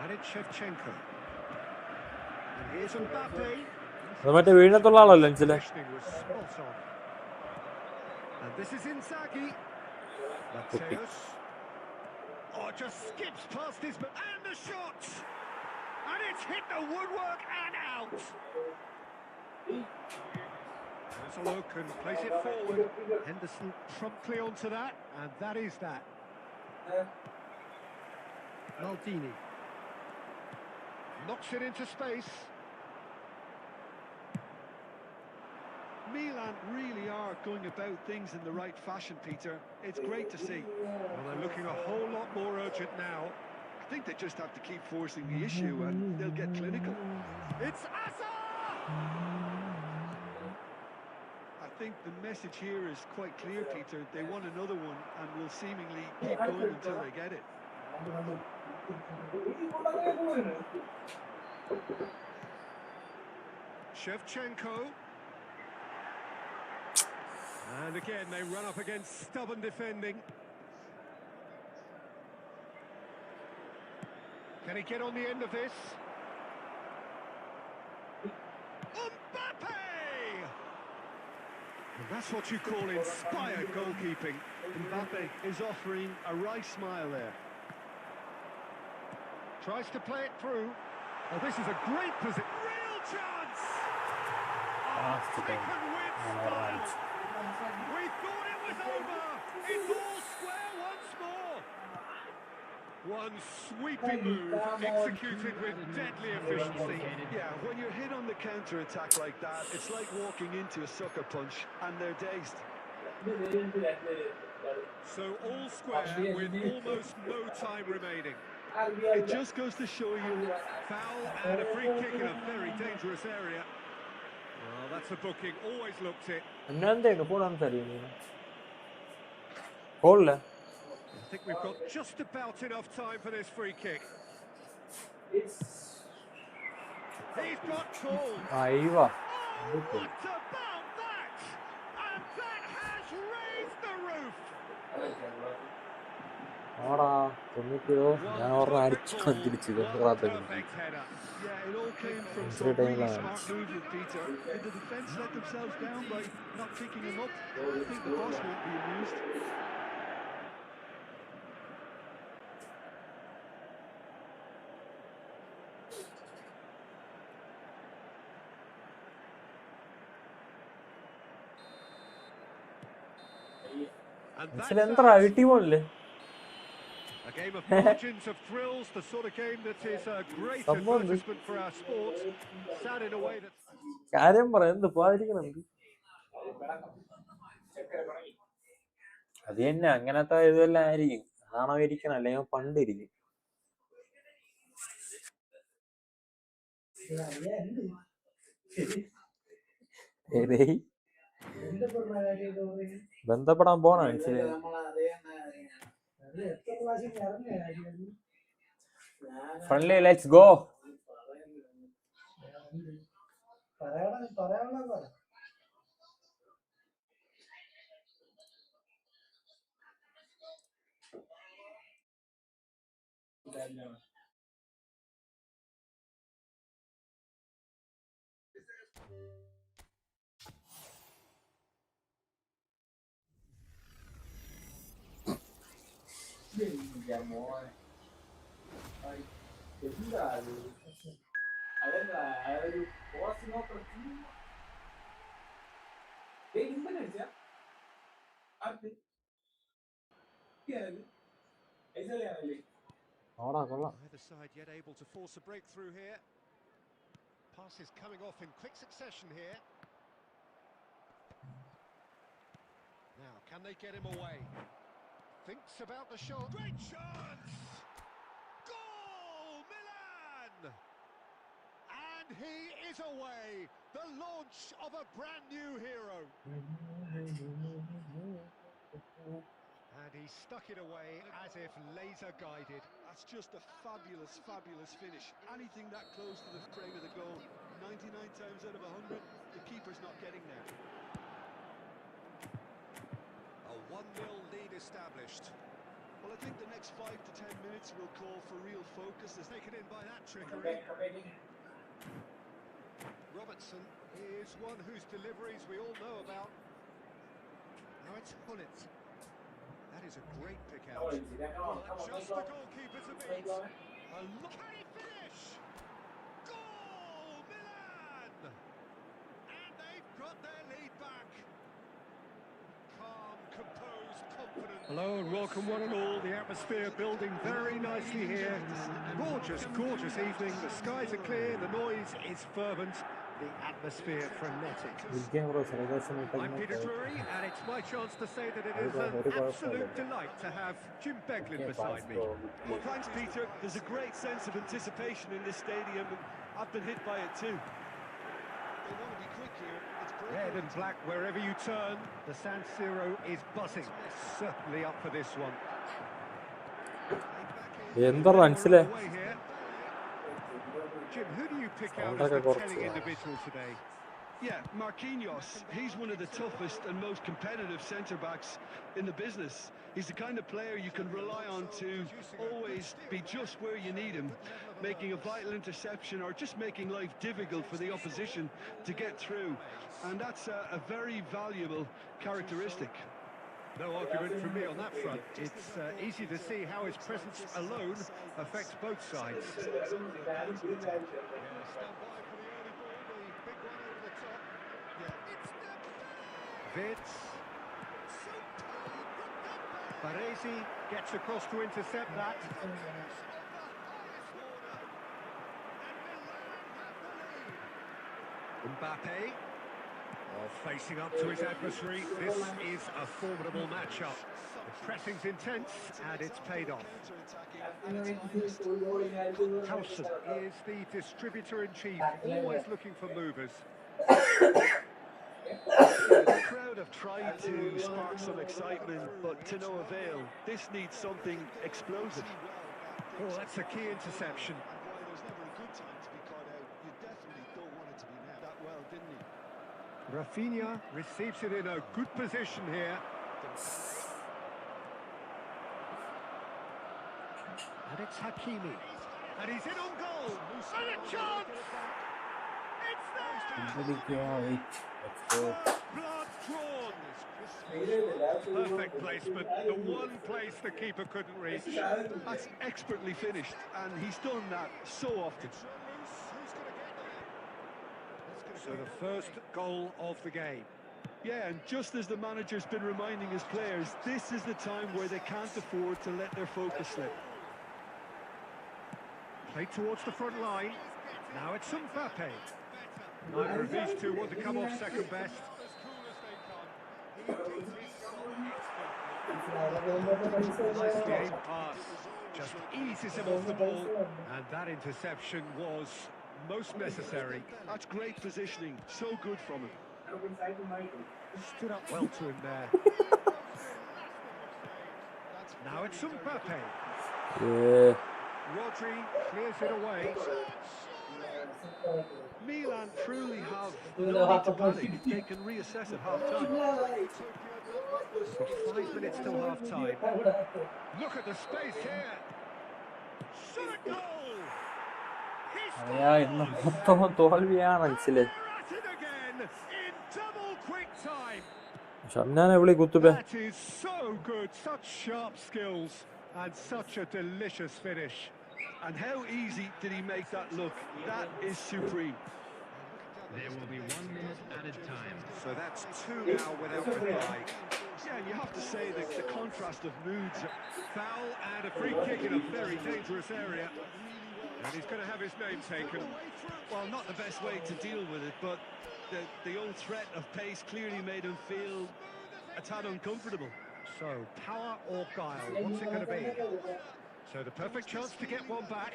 And it's Shevchenko. And here's Mbappe. അത് മറ്റേ വീണത്തുള്ള ആളല്ലേ മനസ്സിലെ. Positioning was spot on. And this is Inzaghi. Mateus. Oh, just skips past his... And the shot! And it's hit the woodwork and out! Has a look and plays it forward. Henderson promptly onto that, and that is that. Maldini. Knocks it into space. Milan really are going about things in the right fashion, Peter. It's great to see. Well, they're looking a whole lot more urgent now. I think they just have to keep forcing the issue and they'll get clinical. It's Asa! I think the message here is quite clear, Peter. They want another one and will seemingly keep going until they get it. Shevchenko. And again, they run up against stubborn defending. Can he get on the end of this? Mbappe! And that's what you call inspired goalkeeping. Mbappe is offering a wry smile there. Tries to play it through. Oh, this is a great position. Real chance! Oh, taken with style. We thought it was over. It's all square once more. One sweeping move executed with deadly efficiency. Yeah, when you're hit on the counter-attack like that, it's like walking into a sucker punch and they're dazed. So all square with almost no time remaining. It just goes to show you. Foul and a free kick in a very dangerous area. Well, that's a booking. Always looked it. എന്നാന്തേണ് phone സംസാരിക്കുന്നത് കോളില്ല. I think we've got just about enough time for this free kick. He's got called. അയ്യോ Oh, what about that? And that has raised the roof. ആടാ 90 ഞാൻ ഒരെണ്ണം അടിച്ചു തിരിച്ചു Perfect header. Yeah, it all came from ഇച്ചിരി some really ടൈമിലാണ് smart movement, Peter. Did the defence let themselves down by not picking him up? I think the boss won't be amused. And that's എന്താ that. ടീമല്ലേ A game of margins of thrills, the sort of game that is a great സംഭവം എന്ത്? advertisement for our sport. Sad in a way that കാര്യം പറ എന്ത് പോകാതിരിക്കണം അത് തന്നെ അങ്ങനത്തെ ഇതെല്ലാം ആയിരിക്കും. അതാണോ ഇരിക്കണം അല്ലെങ്കിൽ പണ്ടിരിക്കും. ബന്ധപ്പെടാൻ പോണ friendly let's go. either side yet able to force a breakthrough here. Passes coming off in quick succession here. Now, can they get him away? Thinks about the shot. Great chance! Goal, Milan! And he is away. The launch of a brand new hero. And he stuck it away as if laser guided. That's just a fabulous, fabulous finish. Anything that close to the frame of the goal, 99 times out of 100, the keeper's not getting there. A 1-0 lead established. Well, I think the next 5 to 10 minutes will call for real focus. As Taken in by that trickery. Robertson is one whose deliveries we all know about. Now it's Hullet. That is a great pick out. just the goalkeeper to beat. A look, can he finish? Goal, Milan! And they've got their lead back. Calm, composed, confident. Hello and welcome one and all. The atmosphere building very nicely here. Gorgeous, gorgeous evening. The skies are clear, the noise is fervent, the atmosphere frenetic. I'm Peter Drury, and it's my chance to say that it is an absolute delight to have Jim Beglin beside me. Well, thanks, Peter. There's a great sense of anticipation in this stadium, and I've been hit by it too. They want to be quick here. It's Red and black wherever you turn, the San Siro is buzzing. Certainly up for this one. എന്താ മനസ്സിലെ Jim, who do you pick out as the telling individual today? Yeah, Marquinhos. He's one of the toughest and most competitive centre-backs in the business. He's the kind of player you can rely on to always be just where you need him, making a vital interception or just making life difficult for the opposition to get through. And that's a very valuable characteristic. No argument from me on that front. It's easy to see how his presence alone affects both sides. Vitz. Baresi gets across to intercept that. Mbappe. Facing up to his adversary. This is a formidable matchup. The pressing's intense and it's paid off. Howson is the distributor-in-chief, always looking for movers. The crowd have tried to spark some excitement, but to no avail. This needs something explosive. Oh, that's a key interception. While there's never a good time to be caught out, you definitely don't want it to be net. That well, didn't he? Rafinha receives it in a good position here. And it's Hakimi. And he's in on goal. And a chance! It's there! Blood drawn. Perfect placement. The one place the keeper couldn't reach. That's expertly finished, and he's done that so often. So the first goal of the game. Yeah, and just as the manager's been reminding his players, this is the time where they can't afford to let their focus slip. Played towards the front line. Now it's Mbappe. Neither of these two want to come off second best. Nicely aimed pass. Just eases him off the ball. And that interception was most necessary. That's great positioning. So good from him. Stood up well to him there. Now it's Mbappe. Yeah. Rodri clears it away. Milan truly have no need to panic. They can reassess at half-time. So 5 minutes till half-time. Look at the space here. Shot a goal! He ഇന്ന് മൊത്തം തോൽവിയാണ് മനസ്സിലെ. at it again in double quick time. ഷംനാനെ വിളി കുത്തുബേ. That is so good. Such sharp skills and such a delicious finish. And how easy did he make that look? That is supreme. There will be 1 minute added time. So that's 2 now without reply. Yeah, and you have to say that the contrast of moods. Foul and a free kick in a very dangerous area. And he's going to have his name taken. Well, not the best way to deal with it, but the old threat of pace clearly made him feel a tad uncomfortable. So, power or guile, what's it going to be? So the perfect chance to get one back.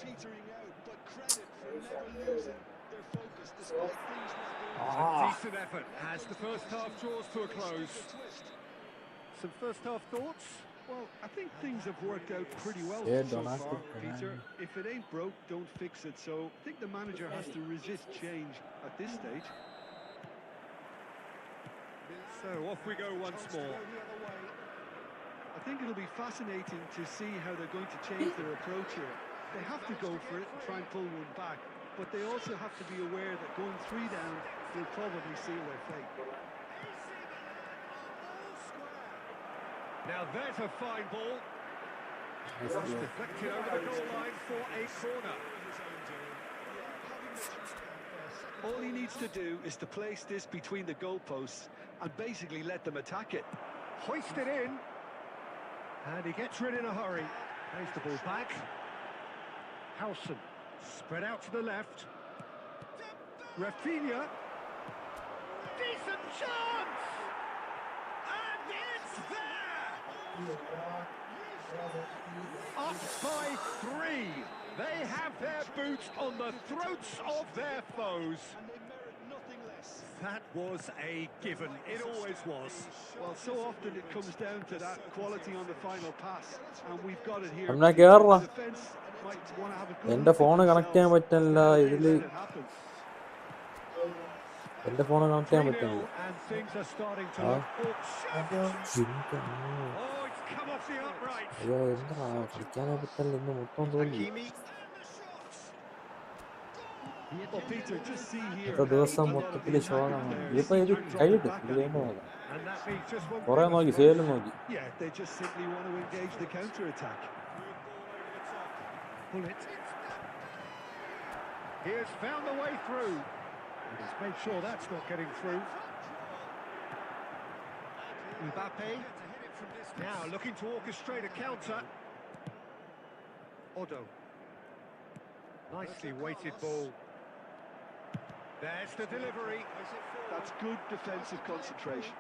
Petering out, but credit for never losing their focus despite things not going A decent effort as the first half draws to a close. Some first half thoughts? Well, I think things have worked out pretty well so far, Peter. If it ain't broke, don't fix it. So I think the manager has to resist change at this stage. So off we go once more. I think it'll be fascinating to see how they're going to change their approach here. They have to go for it and try and pull one back, but they also have to be aware that going 3 down will probably seal their fate. Now there's a fine ball. It's deflected over the goal line for a corner. All he needs to do is to place this between the goalposts and basically let them attack it. Hoist it in. And he gets rid in a hurry. Plays the ball back. Howson spread out to the left. Rafinha. Decent chance! And it's there! Up by 3. They have their boots on the throats of their foes. That was a given. It always was. Well, so often it comes down to that quality on the final pass, and we've got it here. Hamna കേറടാ. The defense might want to have a good എൻ്റെ look at phone connect ചെയ്യാൻ themselves. പറ്റില്ല ഇതില്. It happens. എൻ്റെ phone connect ചെയ്യാൻ 3-0, പറ്റില്ല. and things are starting to Ah. look. Oh, it's come off the upright. അയ്യോ എന്താ കളിക്കാനേ പറ്റില്ല ഇന്ന് മൊത്തം തോൽവി. Well, Peter, just see here. ഇത്ര ദിവസം മൊത്തത്തിൽ ശോകമാണ്. ഇപ്പൊ ഇത് കഴിയിട്ട് ഇത് വേണ്ട നോക്കാം. And that means just one. കുറെ നോക്കി സേലും നോക്കി. Yeah, they just simply want to engage the counter-attack. Pull it. He has found the way through. And he's made sure that's not getting through. Mbappe. Now looking to orchestrate a counter. Odo. Nicely weighted ball. There's the delivery. That's good defensive concentration.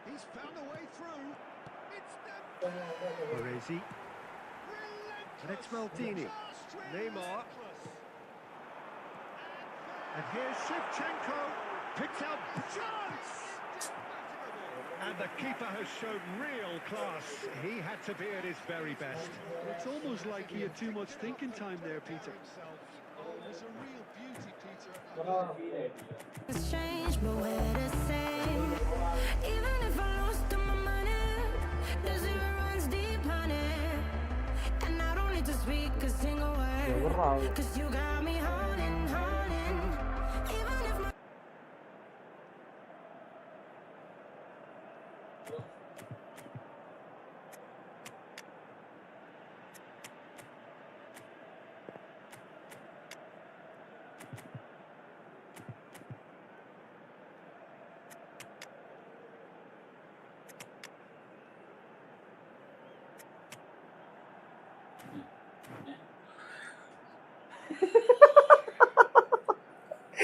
He's found a way through. Baresi. And it's Maldini. Neymar. And here's Shevchenko. Picks out the chance. And the keeper has shown real class. He had to be at his very best. It's almost like he had too much thinking time there, Peter. It was a real beauty, Peter. It's changed, but we're the same. Even if I lost all my money,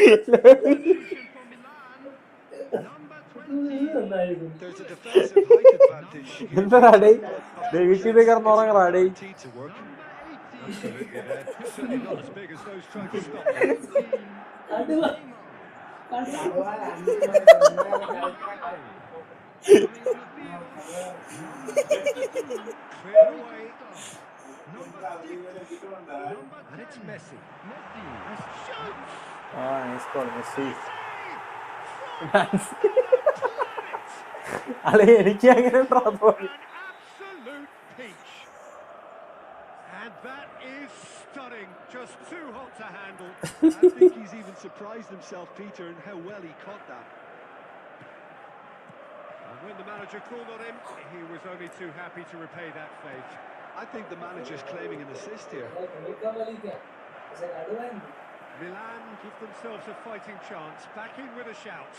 Substitution for Milan. Number 20. There's a defensive height advantage here. എന്താടാ ഡേയ് Peter. വീട്ടിൽ പോയി കിടന്ന് It's ഉറങ്ങടാ not day. guaranteed to work. Number 18. Absolutely, there. Certainly not as big as those trying to stop them. 18. അതുപോലെ 5 മണി കളിക്കാൻ Coming on the field. Number 22. Cleared away. Number 6. Number 10. And it's Messi. Messi. Shoots! ആ nice goal Messi. From അല്ലെ എനിക്ക് അങ്ങനെ തോന്നി. An absolute peach. And that is stunning. Just too hot to handle. I think he's even surprised himself, Peter, in how well he caught that. And when the manager called on him, he was only too happy to repay that faith. I think the manager's claiming an assist here. Milan give themselves a fighting chance. Back in with a shout.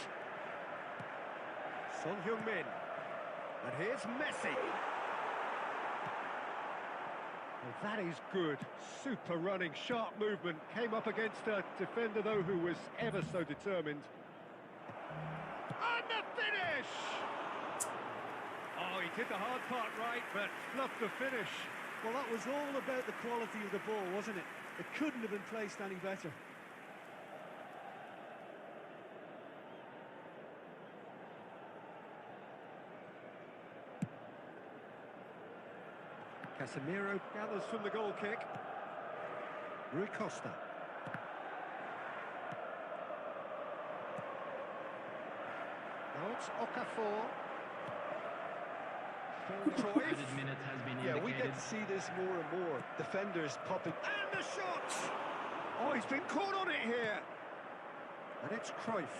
Son Heung-min. And here's Messi. Well, that is good. Super running, sharp movement. Came up against a defender, though, who was ever so determined. And the finish! Oh, he did the hard part right, but fluffed the finish. Well, that was all about the quality of the ball, wasn't it? It couldn't have been placed any better. Casemiro gathers from the goal kick. Rui Costa. Now it's Okafor. Added minute has been Yeah, we indicated. get to see this more and more. Defenders popping. And the shot! Oh, he's been caught on it here. And it's Cruyff.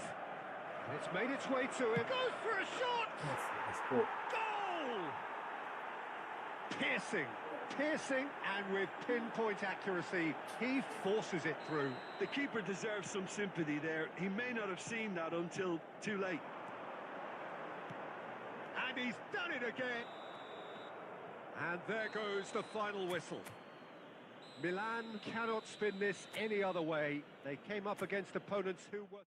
And it's made its way to him. Goes for a shot! Goal! Piercing, and with pinpoint accuracy, he forces it through. The keeper deserves some sympathy there. He may not have seen that until too late. And he's done it again. And there goes the final whistle. Milan cannot spin this any other way. They came up against opponents who were...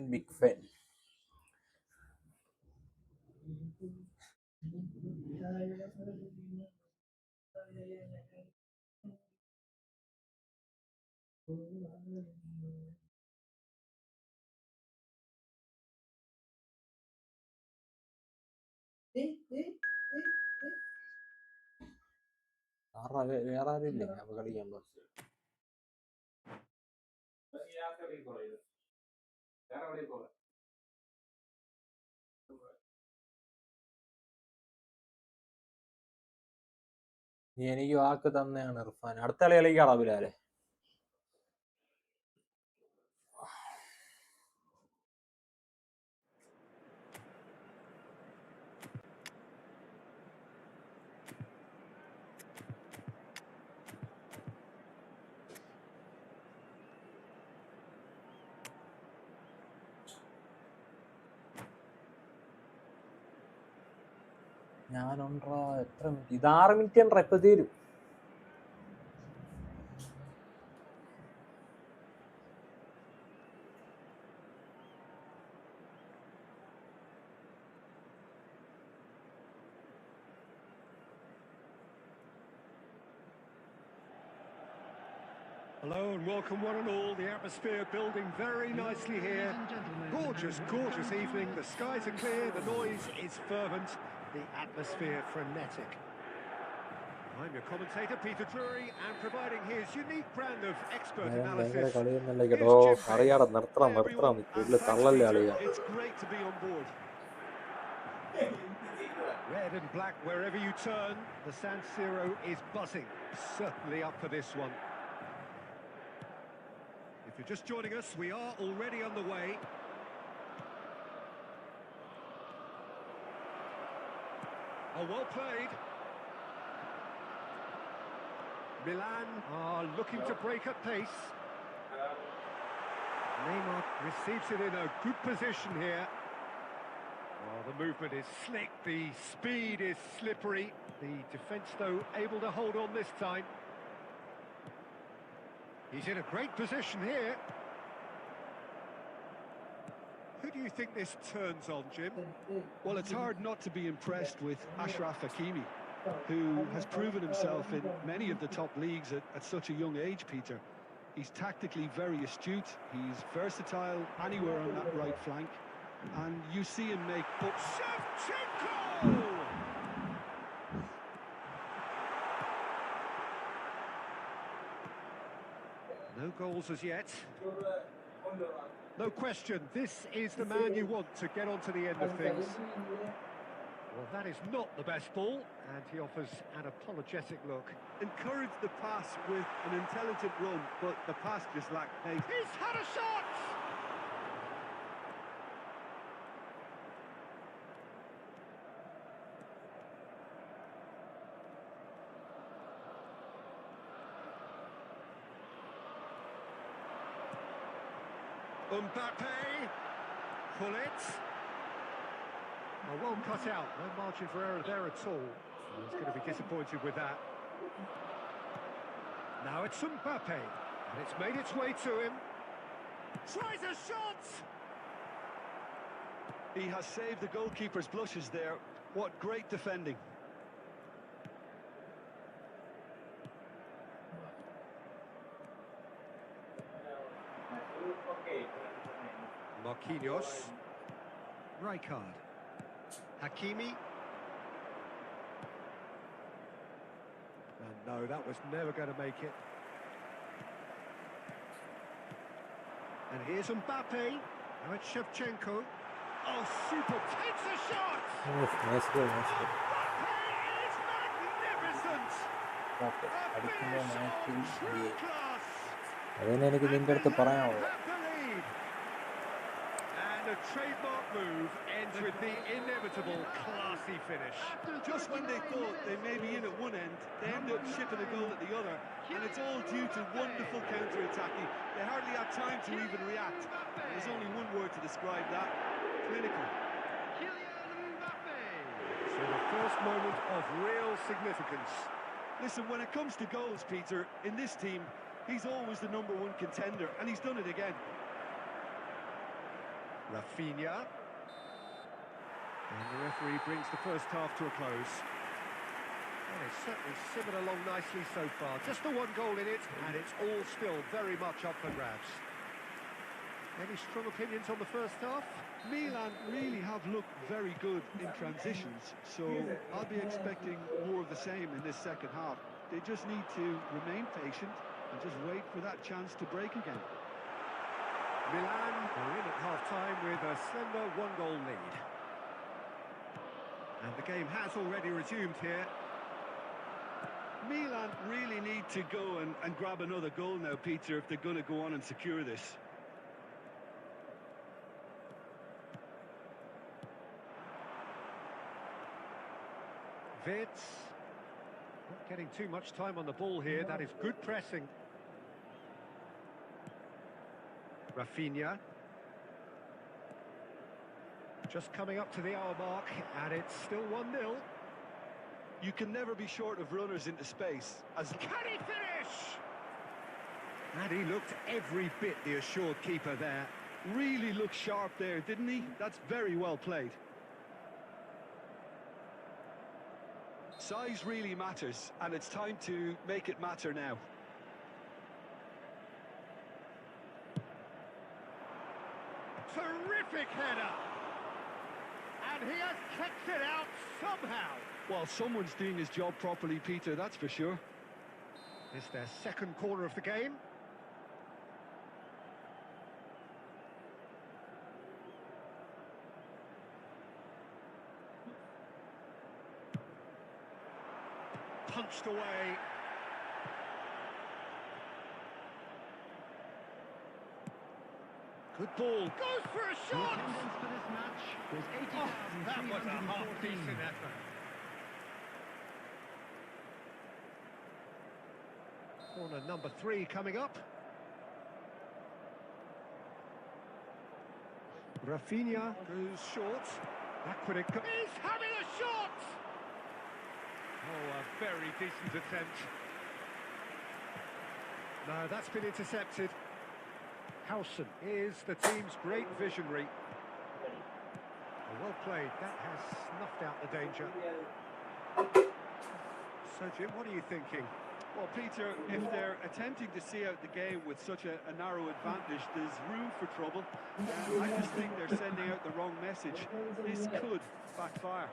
big fan. വേറെ ആരും ഇല്ലേ അപ്പൊ കളിക്കാൻ നീ എനിക്ക് വാക്ക് തന്നെയാണ് ഇർഫാൻ. അടുത്ത കളി കളിക്കാറാ ബിലാലെ. ഞാനുണ്ടാ എത്ര മിനിറ്റ്? ഇത് 6 മിനിറ്റ് ഉണ്ട്. എപ്പോ തീരും? Hello and welcome one and all. The atmosphere building very nicely here. Gorgeous, gorgeous evening. The skies are clear, the noise is fervent, the atmosphere frenetic. I'm your commentator, Peter Drury, and providing his unique brand of expert analysis. It's great to be on board. Red and black wherever you turn, the San Siro is buzzing. Certainly up for this one. If you're just joining us, we are already on the way. Oh, well played. Milan are looking to break at pace. Neymar receives it in a good position here. Oh, the movement is slick, the speed is slippery. The defence, though, able to hold on this time. He's in a great position here. Who do you think this turns on, Jim? Well, it's hard not to be impressed with Achraf Hakimi, who has proven himself in many of the top leagues at such a young age, Peter. He's tactically very astute, he's versatile anywhere on that right flank, and you see him make... Shevchenko! No goals as yet. No question, this is the man you want to get onto the end of things. Well, that is not the best ball, and he offers an apologetic look. Encourage the pass with an intelligent run, but the pass just lacked pace. He's had a shot! Mbappe, pull it. Well cut out, no margin for error there at all. He's going to be disappointed with that. Now it's Mbappe, and it's made its way to him. Tries a shot! He has saved the goalkeeper's blushes there. What great defending. Marquinhos. Rijkaard. Hakimi. And no, that was never going to make it. And here's Mbappe. Now it's Shevchenko. Oh, super. Takes a shot! Nice goal, nice goal. Mbappe is magnificent! A finish of true class! അതന്നെ എനിക്ക് നിന്റെ അടുത്ത് പറയാനുള്ളൂ. And a trademark move ends with the inevitable classy finish. Just when they thought they may be in at one end, they end up shipping a goal at the other, and it's all due to wonderful counter-attacking. They hardly have time to even react. There's only one word to describe that: clinical. So the first moment of real significance. Listen, when it comes to goals, Peter, in this team, he's always the #1 contender, and he's done it again. Rafinha. And the referee brings the first half to a close. And it's certainly simmered along nicely so far. Just the one goal in it, and it's all still very much up for grabs. Any strong opinions on the first half? Milan really have looked very good in transitions, so I'll be expecting more of the same in this second half. They just need to remain patient and just wait for that chance to break again. Milan are in at half-time with a slender one-goal lead. And the game has already resumed here. Milan really need to go and grab another goal now, Peter, if they're going to go on and secure this. Vitz. Not getting too much time on the ball here. That is good pressing. Rafinha. Just coming up to the hour mark, and it's still 1-0. You can never be short of runners into space. Can he finish? And he looked every bit the assured keeper there. Really looked sharp there, didn't he? That's very well played. Size really matters, and it's time to make it matter now. Terrific header. And he has kicked it out somehow. Well, someone's doing his job properly, Peter, that's for sure. It's their second corner of the game. Punched away. Good ball. Goes for a shot. Attendance for this match was That was a 80,314. half-decent effort. Corner number 3 coming up. Rafinha goes short. Back when it goes. He's having a shot! Oh, a very decent attempt. No, that's been intercepted. Howson is the team's great visionary. Well played. That has snuffed out the danger. So, Jim, what are you thinking? Well, Peter, if they're attempting to see out the game with such a narrow advantage, there's room for trouble. I just think they're sending out the wrong message. This could backfire.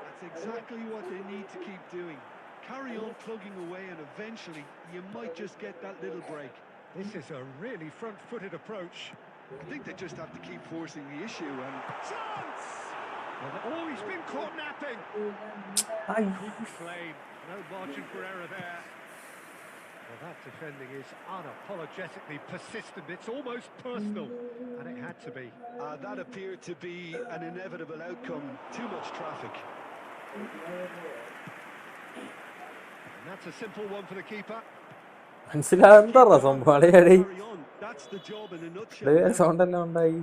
That's exactly what they need to keep doing. Carry on plugging away and eventually you might just get that little break. This is a really front-footed approach. I think they just have to keep forcing the issue and... Chance! Oh, he's been caught napping. Good played. No margin for error there. Well, that defending is unapologetically persistent. It's almost personal, and it had to be. That appeared to be an inevitable outcome. Too much traffic. And that's a simple one for the keeper. മനസ്സിലാവുന്ന സംഭവം അളിയടി Carry on. That's the job in a nutshell. Sound എല്ലാം ഉണ്ടായി.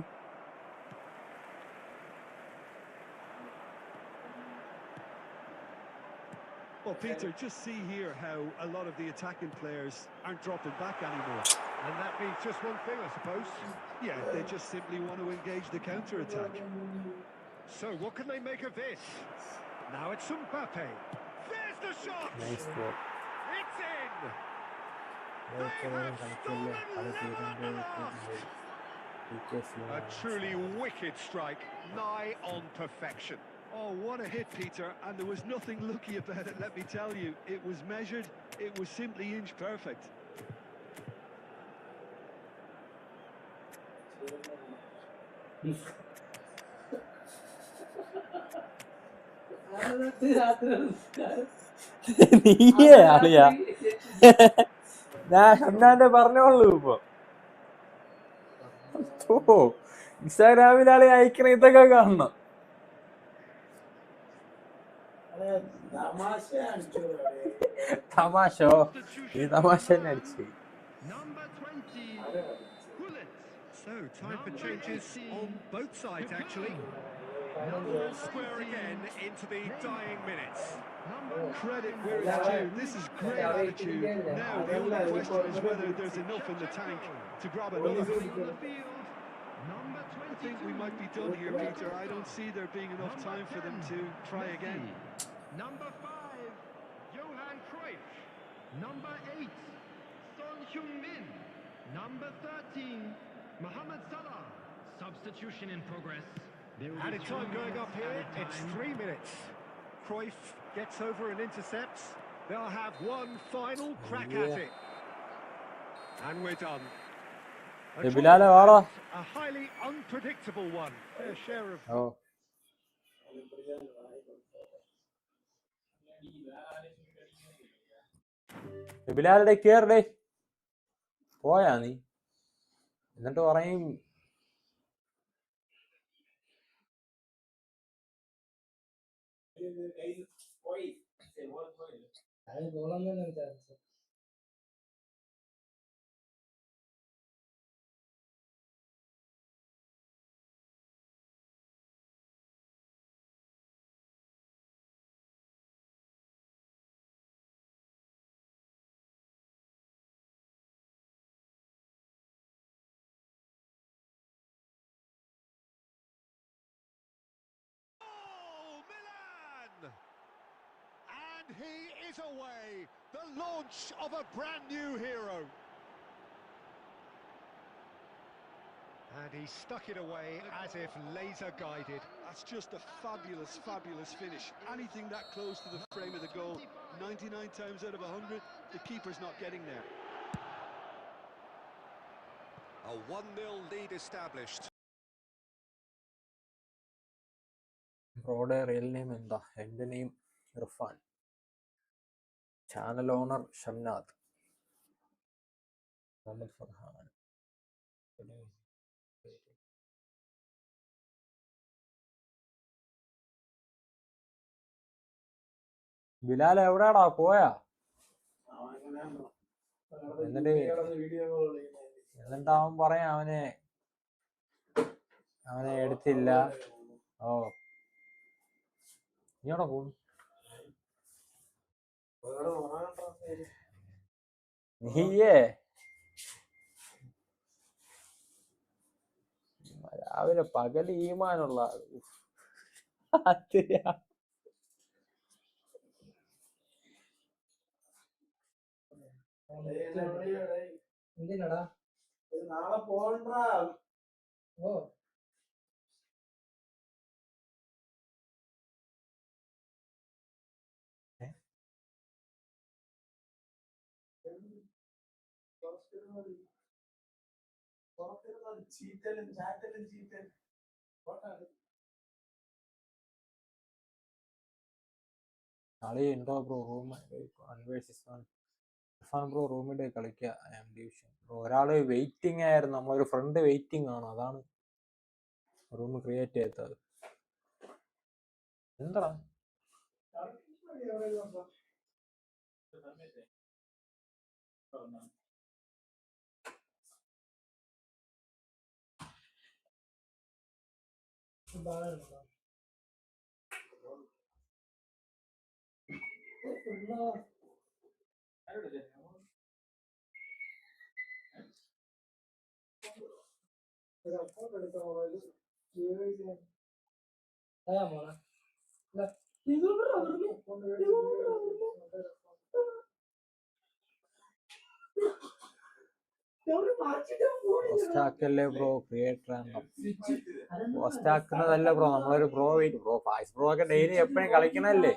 Well, Peter, just see here how a lot of the attacking players aren't dropping back anymore. And that means just one thing, I suppose. Yeah, they just simply want to engage the counter-attack. So, what can they make of this? Now it's Mbappe. There's the shot! Nice ball. It's in! They have stolen level at last! A truly wicked strike, nigh on perfection. Oh, what a hit, Peter, and there was nothing lucky about it, let me tell you. It was measured, it was simply inch perfect. നീയേ അളിയാ ഞാൻ ഷംനാന്റെ പറഞ്ഞോളൂ ഇപ്പൊ. ഓ ഇൻസ്റ്റാഗ്രാമിൽ ആളെ അയക്കണ ഇതൊക്കെ കാണണം. തമാശോ ഈ തമാശ തന്നെ അടിച്ചു. Number 20, Gullit. So, time for changes on both sides, actually. Square again into the dying minutes. Credit where it's due. This is great attitude. Now the only question is whether there's enough in the tank to grab another. Number I think we might be done here, Peter. I don't see there being enough time for them to try again. Number 5, Johan Cruyff. Number 8, Son Heung-min. Number 13, Mohamed Salah. Substitution in progress. Added time going up here. It's 3 minutes. Cruyff gets over and intercepts. They'll have one final crack at it. And we're done. A Bilal വാടാ. a highly unpredictable one. Fair share of ഓ ബിലാലുടെ കേറടേ പോയാ നീ എന്നിട്ട് പറയും Milan! And he is away. The launch of a brand new hero. And he stuck it away as if laser guided. That's just a fabulous, fabulous finish. Anything that close to the frame of the goal, 99 times out of 100, the keeper's not getting there. A 1-0 lead established. ബ്രോയുടെ real name എന്താ? എൻ്റെ name Irfan. Channel owner Shamnath. Muhammad Farhan. Bilal എവിടെയാടാ? പോയാ? എന്നിട്ട് അവൻ പറയാ അവനെ എടുത്തില്ല. ഓ, നീടെ പോകും. നീയേ രാവിലെ പകല് ഈമാനുള്ള എന്തിനടാ നാളെ പോകണ്ടാ? ഓ ചീറ്റലും ചാറ്റലും ചീറ്റലും കളി ഉണ്ടോ ബ്രോ? റൂം ബ്രോ റൂമിൽ കളിക്കുക. ഡിവിഷൻ ഒരാള് വെയിറ്റിംഗ് ആയിരുന്നു. നമ്മളൊരു ഫ്രണ്ട് വെയിറ്റിംഗ് ആണ്, അതാണ് റൂം ക്രിയേറ്റ് ചെയ്തത്. എന്താ പോസ്റ്റാക്കല്ലേ ബ്രോ? ക്രിയേറ്റർ ആണോ? പോസ്റ്റാക്കുന്നതല്ല ബ്രോ, നമ്മളൊരു bro wait. Bro Faiz bro ഒക്കെ ഡെയിലി എപ്പോഴും കളിക്കണല്ലേ?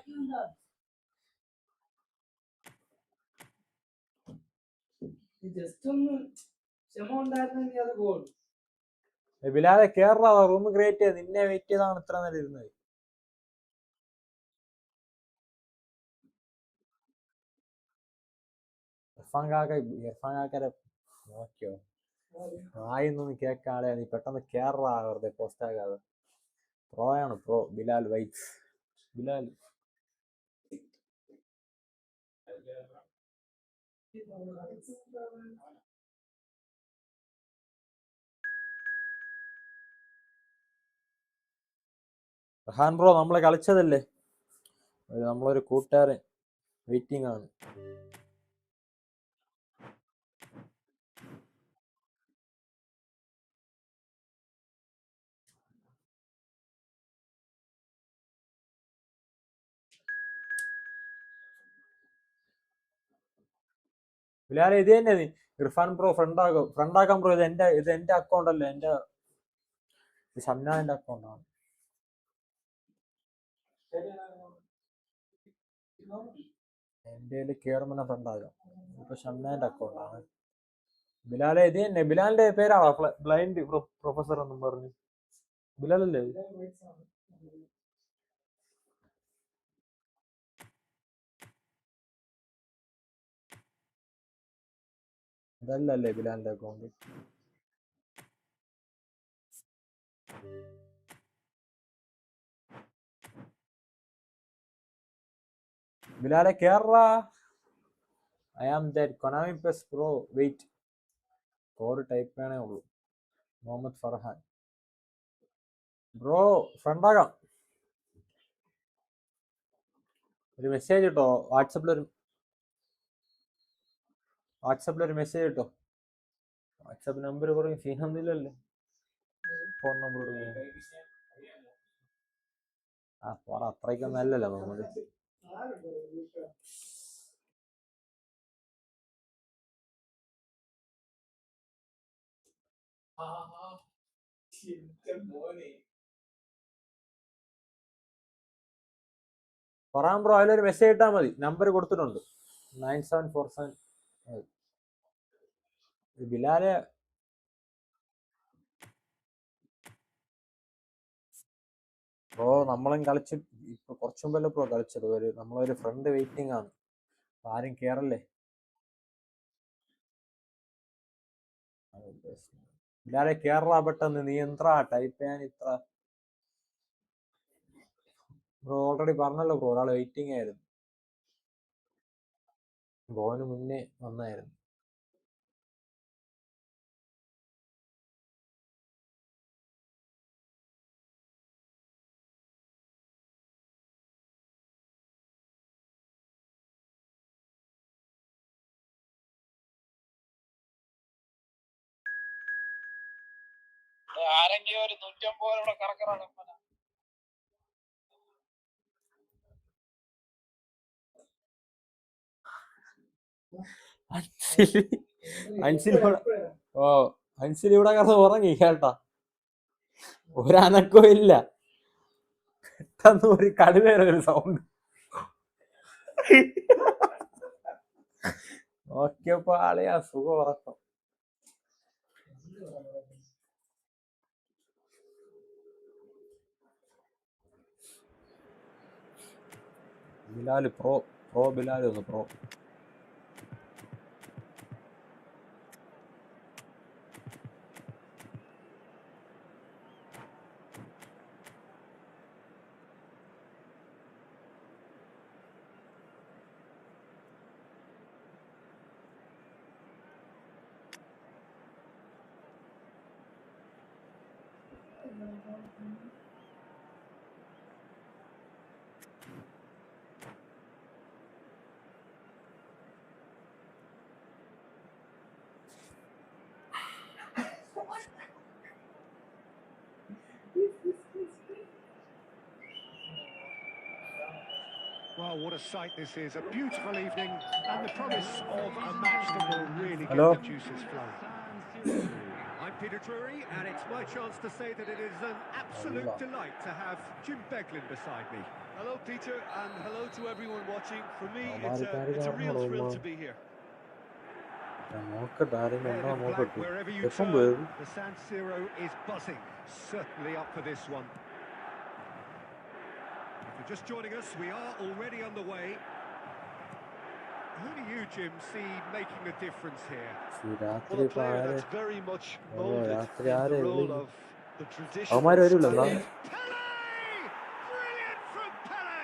ബിലാലെ കേറാ, റൂം ക്രിയേറ്റ് ചെയ്ത് നിന്നെ വെയിറ്റ് ചെയ്താണ് ഇത്ര നേരം ഇരുന്നത്. ഇർഫാൻ കാക്കരെ നോക്കിയോ? ആയിന്നൊന്നും കേൾക്കാതെ നീ പെട്ടെന്ന് കേറാ, വെറുതെ പോസ്റ്റ് ആകാതെ. പ്രോയാണ് pro. Bilal waits. Bilal Rahan bro, നമ്മള് കളിച്ചതല്ലേ? നമ്മളൊരു കൂട്ടുകാരൻ വെയിറ്റിംഗ് ആണ്. ബിലാലെ ഇത് തന്നെ നീ ഇർഫാൻ ബ്രോ ഫ്രണ്ടാക്കാൻ ബ്രോ. ഇത് എന്റെ അക്കൗണ്ട് അല്ലേ, എന്റെ ഷംനാഥിന്റെ അക്കൗണ്ടാണ്. എന്റെ കേറുമ്പോ ഫ്രണ്ടാകാം. ഇപ്പൊ ഷംനാഥിന്റെ അക്കൗണ്ടാണ്. ബിലാലെ ഇത് തന്നെ. ബിലാലിന്റെ പേരാണോ ബ്ലൈൻഡ് പ്രൊഫസർ എന്നും പറഞ്ഞു? ബിലാലല്ലേ? ഇതല്ലേ ബിലാലിന്റെ അക്കൗണ്ട്? ബിലാലെ കേറാ. I am that Konami plus bro wait. Code type ചെയ്യണേ ഉള്ളൂ. മുഹമ്മദ് ഫർഹാൻ ബ്രോ ഫ്രണ്ടാകാം. ഒരു മെസ്സേജ് ഇട്ടോ വാട്സപ്പിലൊരു മെസ്സേജ് ഇട്ടോ. വാട്സപ്പ് നമ്പർ പറയും, സീനൊന്നുമില്ലല്ലോ. ഫോൺ നമ്പർ ആ പോറ, അത്രയ്ക്കൊന്നും അല്ലല്ലോ നമ്മള്. പറയാൻ ബ്രോ അതിലൊരു മെസ്സേജ് ഇട്ടാൽ മതി. നമ്പർ കൊടുത്തിട്ടുണ്ട് 9747. ബിലാല് ബ്രോ നമ്മളും കളിച്ച് ഇപ്പൊ കുറച്ചു മുമ്പല്ലേ ബ്രോ കളിച്ചത്. നമ്മളൊരു ഫ്രണ്ട് വെയിറ്റിംഗ് ആണ്. ആരും കേറല്ലേ. ബിലാലെ കേരള പെട്ടെന്ന്. നീ എന്താ ടൈപ്പ് ചെയ്യാൻ ഇത്ര? ബ്രോ ഓൾറെഡി പറഞ്ഞല്ലോ ബ്രോ, ഒരാൾ വെയിറ്റിംഗ് ആയിരുന്നു. ബ്രോന് മുന്നേ വന്നായിരുന്നു. ആരെങ്കിലും ഒരു 150 കറക്കറാണ്. അൻസിൽ ഇവിടെ കിടന്ന് ഉറങ്ങി കേട്ടാ. ഒരനക്കവും ഇല്ല. പെട്ടെന്ന് ഒരു കടുവേറെ ഒരു സൗണ്ട് നോക്കിയപ്പോ ആളെയാ സുഖം ഉറക്കം. ബിലാല് പ്രോ ബിലാല് ഒന്ന് pro. Well, what a sight this is. A beautiful evening and the promise of a match that will really get Hello? the juices flowing. I'm Peter Drury, and it's my chance to say that it is an absolute delight to have Jim Beglin beside me. Hello, Peter, and hello to everyone watching. For me, it's a real thrill to be here. Red and black, wherever you turn, the San Siro is buzzing. Certainly up for this one. If you're just joining us, we are already on the way. Who do you, Jim, see making a difference here? Well, a player that's very much molded in the role of the traditional Pele! Brilliant from Pele!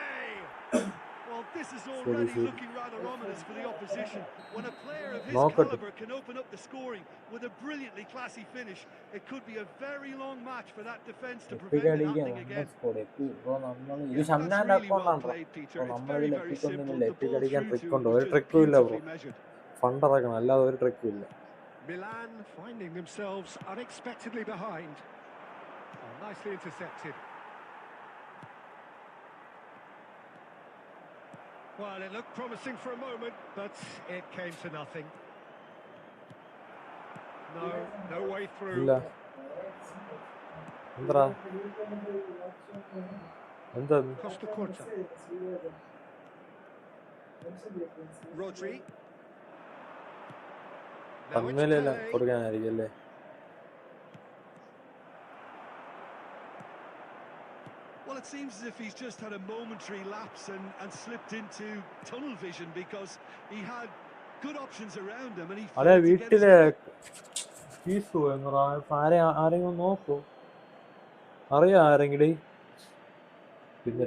Well, this is already looking rather ominous for the opposition. When a player of his caliber can open up the scoring with a brilliantly classy finish, it could be a very long match for that defence to prevent it happening again. That's really well played, Peter. It's very, very simple. The ball through to was just beautifully measured. ഫണ്ടറക്കണം, അല്ലാതെ ഒരു ട്രിക്കും ഇല്ല. Milan finding themselves unexpectedly behind. Oh, nicely intercepted. Well, it looked promising for a moment, but it came to nothing. No way through. ഇല്ല. എന്താ എന്താ Costa Curta. Rodri. Now it's തന്മേലെല്ലാം Pele. കൊടുക്കാനായിരിക്കും അല്ലേ? Well, it seems as if he's just had a momentary lapse and slipped into tunnel vision because he had good options around him and he അതെ, failed to get his വീട്ടിലെ head. Fees ആരെങ്കിലും നോക്കൂ. അറിയാം ആരെങ്കിലും? പിന്നെ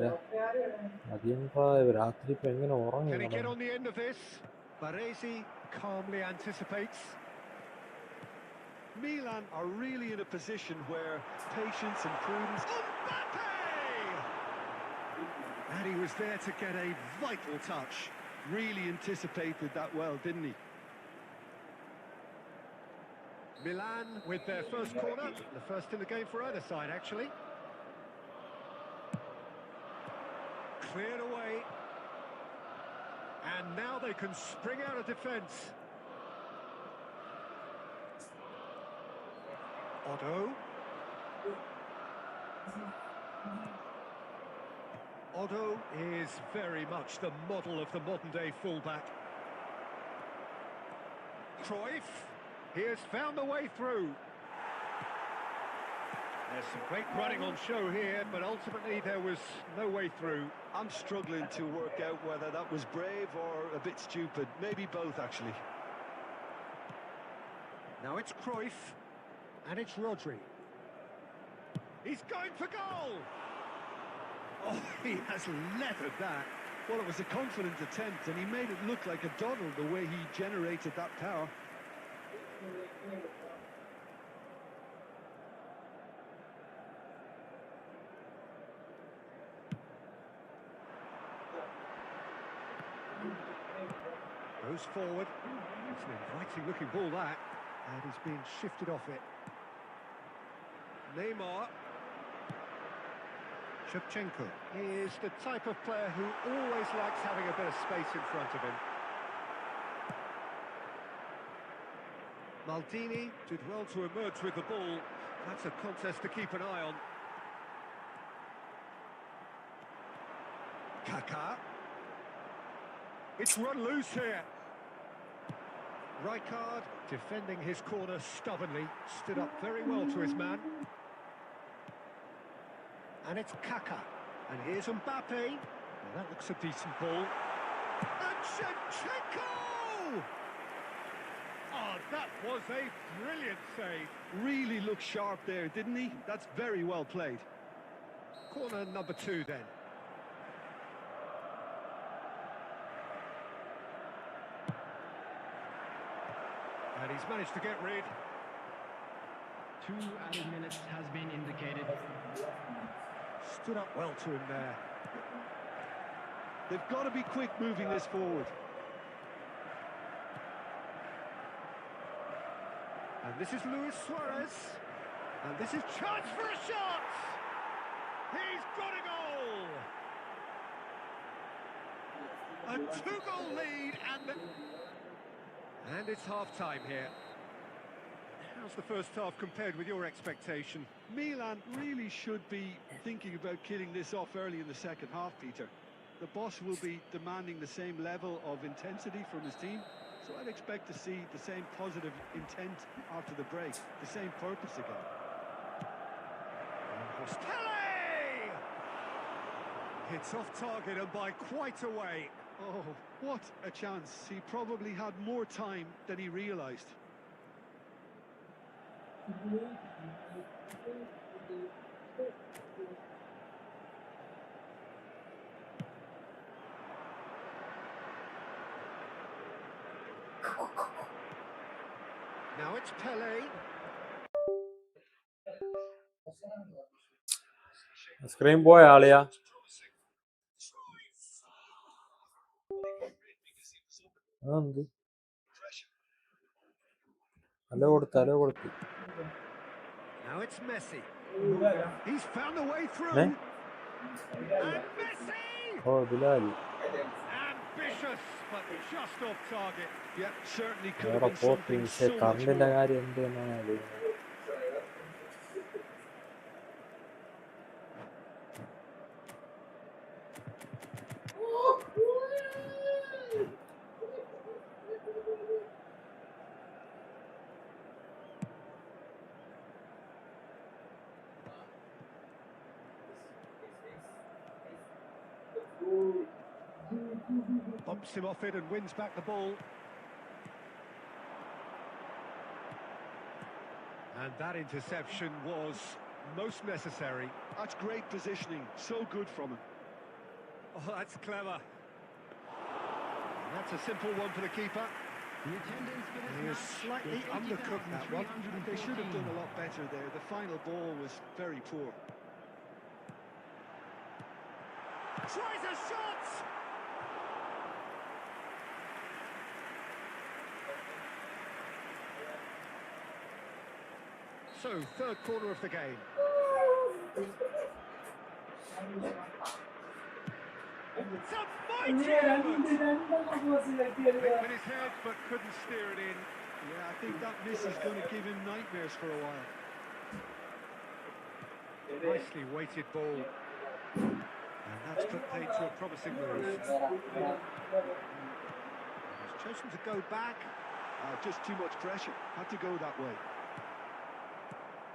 അതെന്താ രാത്രി ഇപ്പൊ എങ്ങനെ Can he get ഉറങ്ങും? on the end of this? Baresi calmly anticipates. Milan are really in a position where patience and prudence... Mbappe! And he was there to get a vital touch. Really anticipated that well, didn't he? Milan with their first corner, the first in the game for either side, actually. Cleared away. And now they can spring out of defence. Otto. Otto is very much the model of the modern-day fullback. Cruyff, he has found the way through. There's some great running on show here, but ultimately there was no way through. I'm struggling to work out whether that was brave or a bit stupid. Maybe both, actually. Now it's Cruyff, and it's Rodri. He's going for goal! Oh, he has leathered that. Well, it was a confident attempt, and he made it look like a doddle the way he generated that power. Goes forward. It's an inviting looking ball, that. And he's being shifted off it. Neymar. Shevchenko. He is the type of player who always likes having a bit of space in front of him. Maldini did well to emerge with the ball. That's a contest to keep an eye on. Kaká. It's run loose here. Rijkaard defending his corner stubbornly, stood up very well to his man. And it's Kaká. And here's Mbappe. Well, that looks a decent ball. And Shevchenko! Oh, that was a brilliant save. Really looked sharp there, didn't he? That's very well played. Corner number 2 then. And he's managed to get rid. 2 added minutes has been indicated. Stood up well to him there. They've got to be quick moving this forward. And this is Luis Suarez. And this is chance for a shot! He's got a goal! A 2-goal lead and it's half-time here. How's the first half compared with your expectation? Milan really should be thinking about killing this off early in the second half, Peter. The boss will be demanding the same level of intensity from his team, so I'd expect to see the same positive intent after the break, the same purpose again. Pele! It's off target and by quite a way. Oh, what a chance. He probably had more time than he realised. Now it's Pele. Screen പോയ ആളിയാ അതെന്ത് അല കൊടുത്തു Now it's Messi. He's found a way through. And Messi! ഓ ബിലാലി Ambitious, but just off target. Yeah, certainly could have വേറെ been pot something പക്ഷേ so much കറണ്ടിന്റെ more. കാര്യം എന്ത് എന്നാണ് അറിയുന്നത്. Bumps him off it and wins back the ball. And that interception was most necessary. That's great positioning, so good from him. Oh, that's clever. And that's a simple one for the keeper. The attendance for this He has match, slightly undercooked that one. They should have done a lot better there. The final ball was very poor. Tries a shot! So, third corner of the game. It's a mighty effort! With his head, but couldn't steer it in. Yeah, I think that miss is going to give him nightmares for a while. Nicely weighted ball. And that's put paid to a promising move. He's chosen to go back. Just too much pressure. Had to go that way.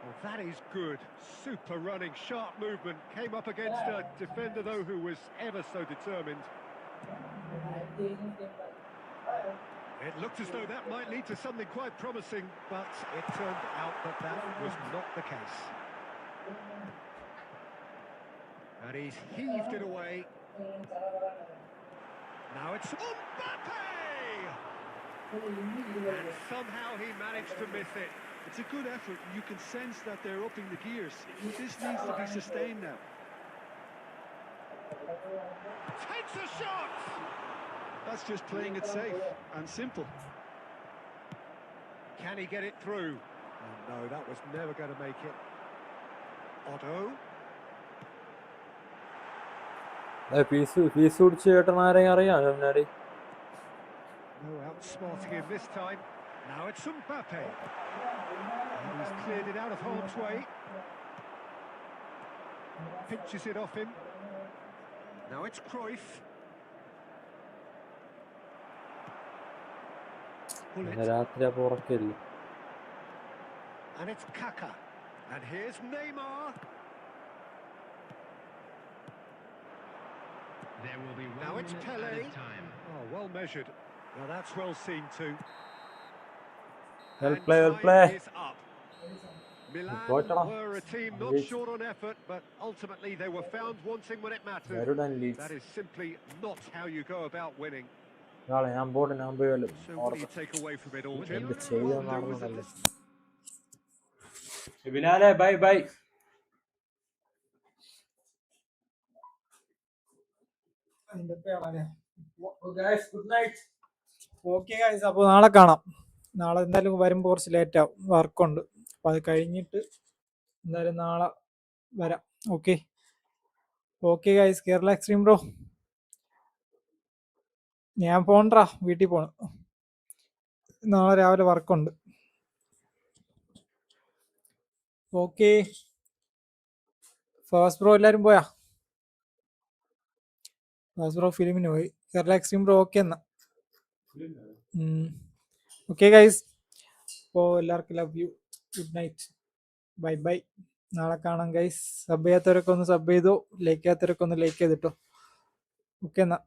Well, that is good. Super running, sharp movement. Came up against a defender, though, who was ever so determined. It looked as though that might lead to something quite promising, but it turned out that that was not the case. And he's heaved it away. Now it's Mbappe! And somehow he managed to miss it. It's a good effort. You can sense that they're upping the gears. This needs to be sustained now. Takes a shot! That's just playing it safe and simple. Can he get it through? Oh, no, that was never going to make it. Otto. Fees കുടിച്ച് കേട്ടനാരെയും അറിയാം ഷംനാരി. No outsmarting him this time. Now it's Mbappe. And he's cleared it out of harm's way. Pinches it off him. Now it's Cruyff. രാത്രി അപ്പൊ ഉറക്കില്ല. And it's Kaka. And here's Neymar. There will be Now 1 it's minute Pele. added time. Oh, well measured. Now that's well seen too. Well And play, well time play. is up. Milan Goitala. were a team not Yes. short on effort, but ultimately they were found wanting when it mattered. Verudan That leads. is simply not how you go about winning. നാളെ ഞാൻ പോട്ടെ, ഞാൻ പോയി വല്ലതും So what do you take away from it all, Jim? എന്ത് ചെയ്തു Well, there was a നടന്നതല്ലേ. ബിലാലെ bye bye. Good night. Okay guys, അപ്പോൾ നാളെ കാണാം. നാളെ എന്തായാലും വരുമ്പോൾ കുറച്ച് ലേറ്റ് ആവും, വർക്കുണ്ട്. അപ്പം അത് കഴിഞ്ഞിട്ട് എന്തായാലും നാളെ വരാം. Okay okay guys. Kerala extreme bro, ഞാൻ പോണ്ടാ, വീട്ടിൽ പോണം. നാളെ രാവിലെ വർക്കുണ്ട്. ഓക്കെ ഫാസ്റ്റ് ബ്രോ, എല്ലാവരും പോയാ? ഫാസ്റ്റ് ബ്രോ ഫിലിമിന് പോയി. കേരള എക്സ്ട്രീം ബ്രോ ഓക്കെ എന്നാ. ഓക്കെ ഗൈസ്, അപ്പോൾ എല്ലാവർക്കും love you, good night, bye bye. നാളെ കാണാം ഗൈസ്. സബ് ചെയ്യാത്തവരൊക്കെ ഒന്ന് സബ് ചെയ്തോ, ലൈക്ക് ചെയ്യാത്തവരൊക്കെ ഒന്ന് ലൈക്ക് ചെയ്തിട്ടോ. ഓക്കെ എന്നാ.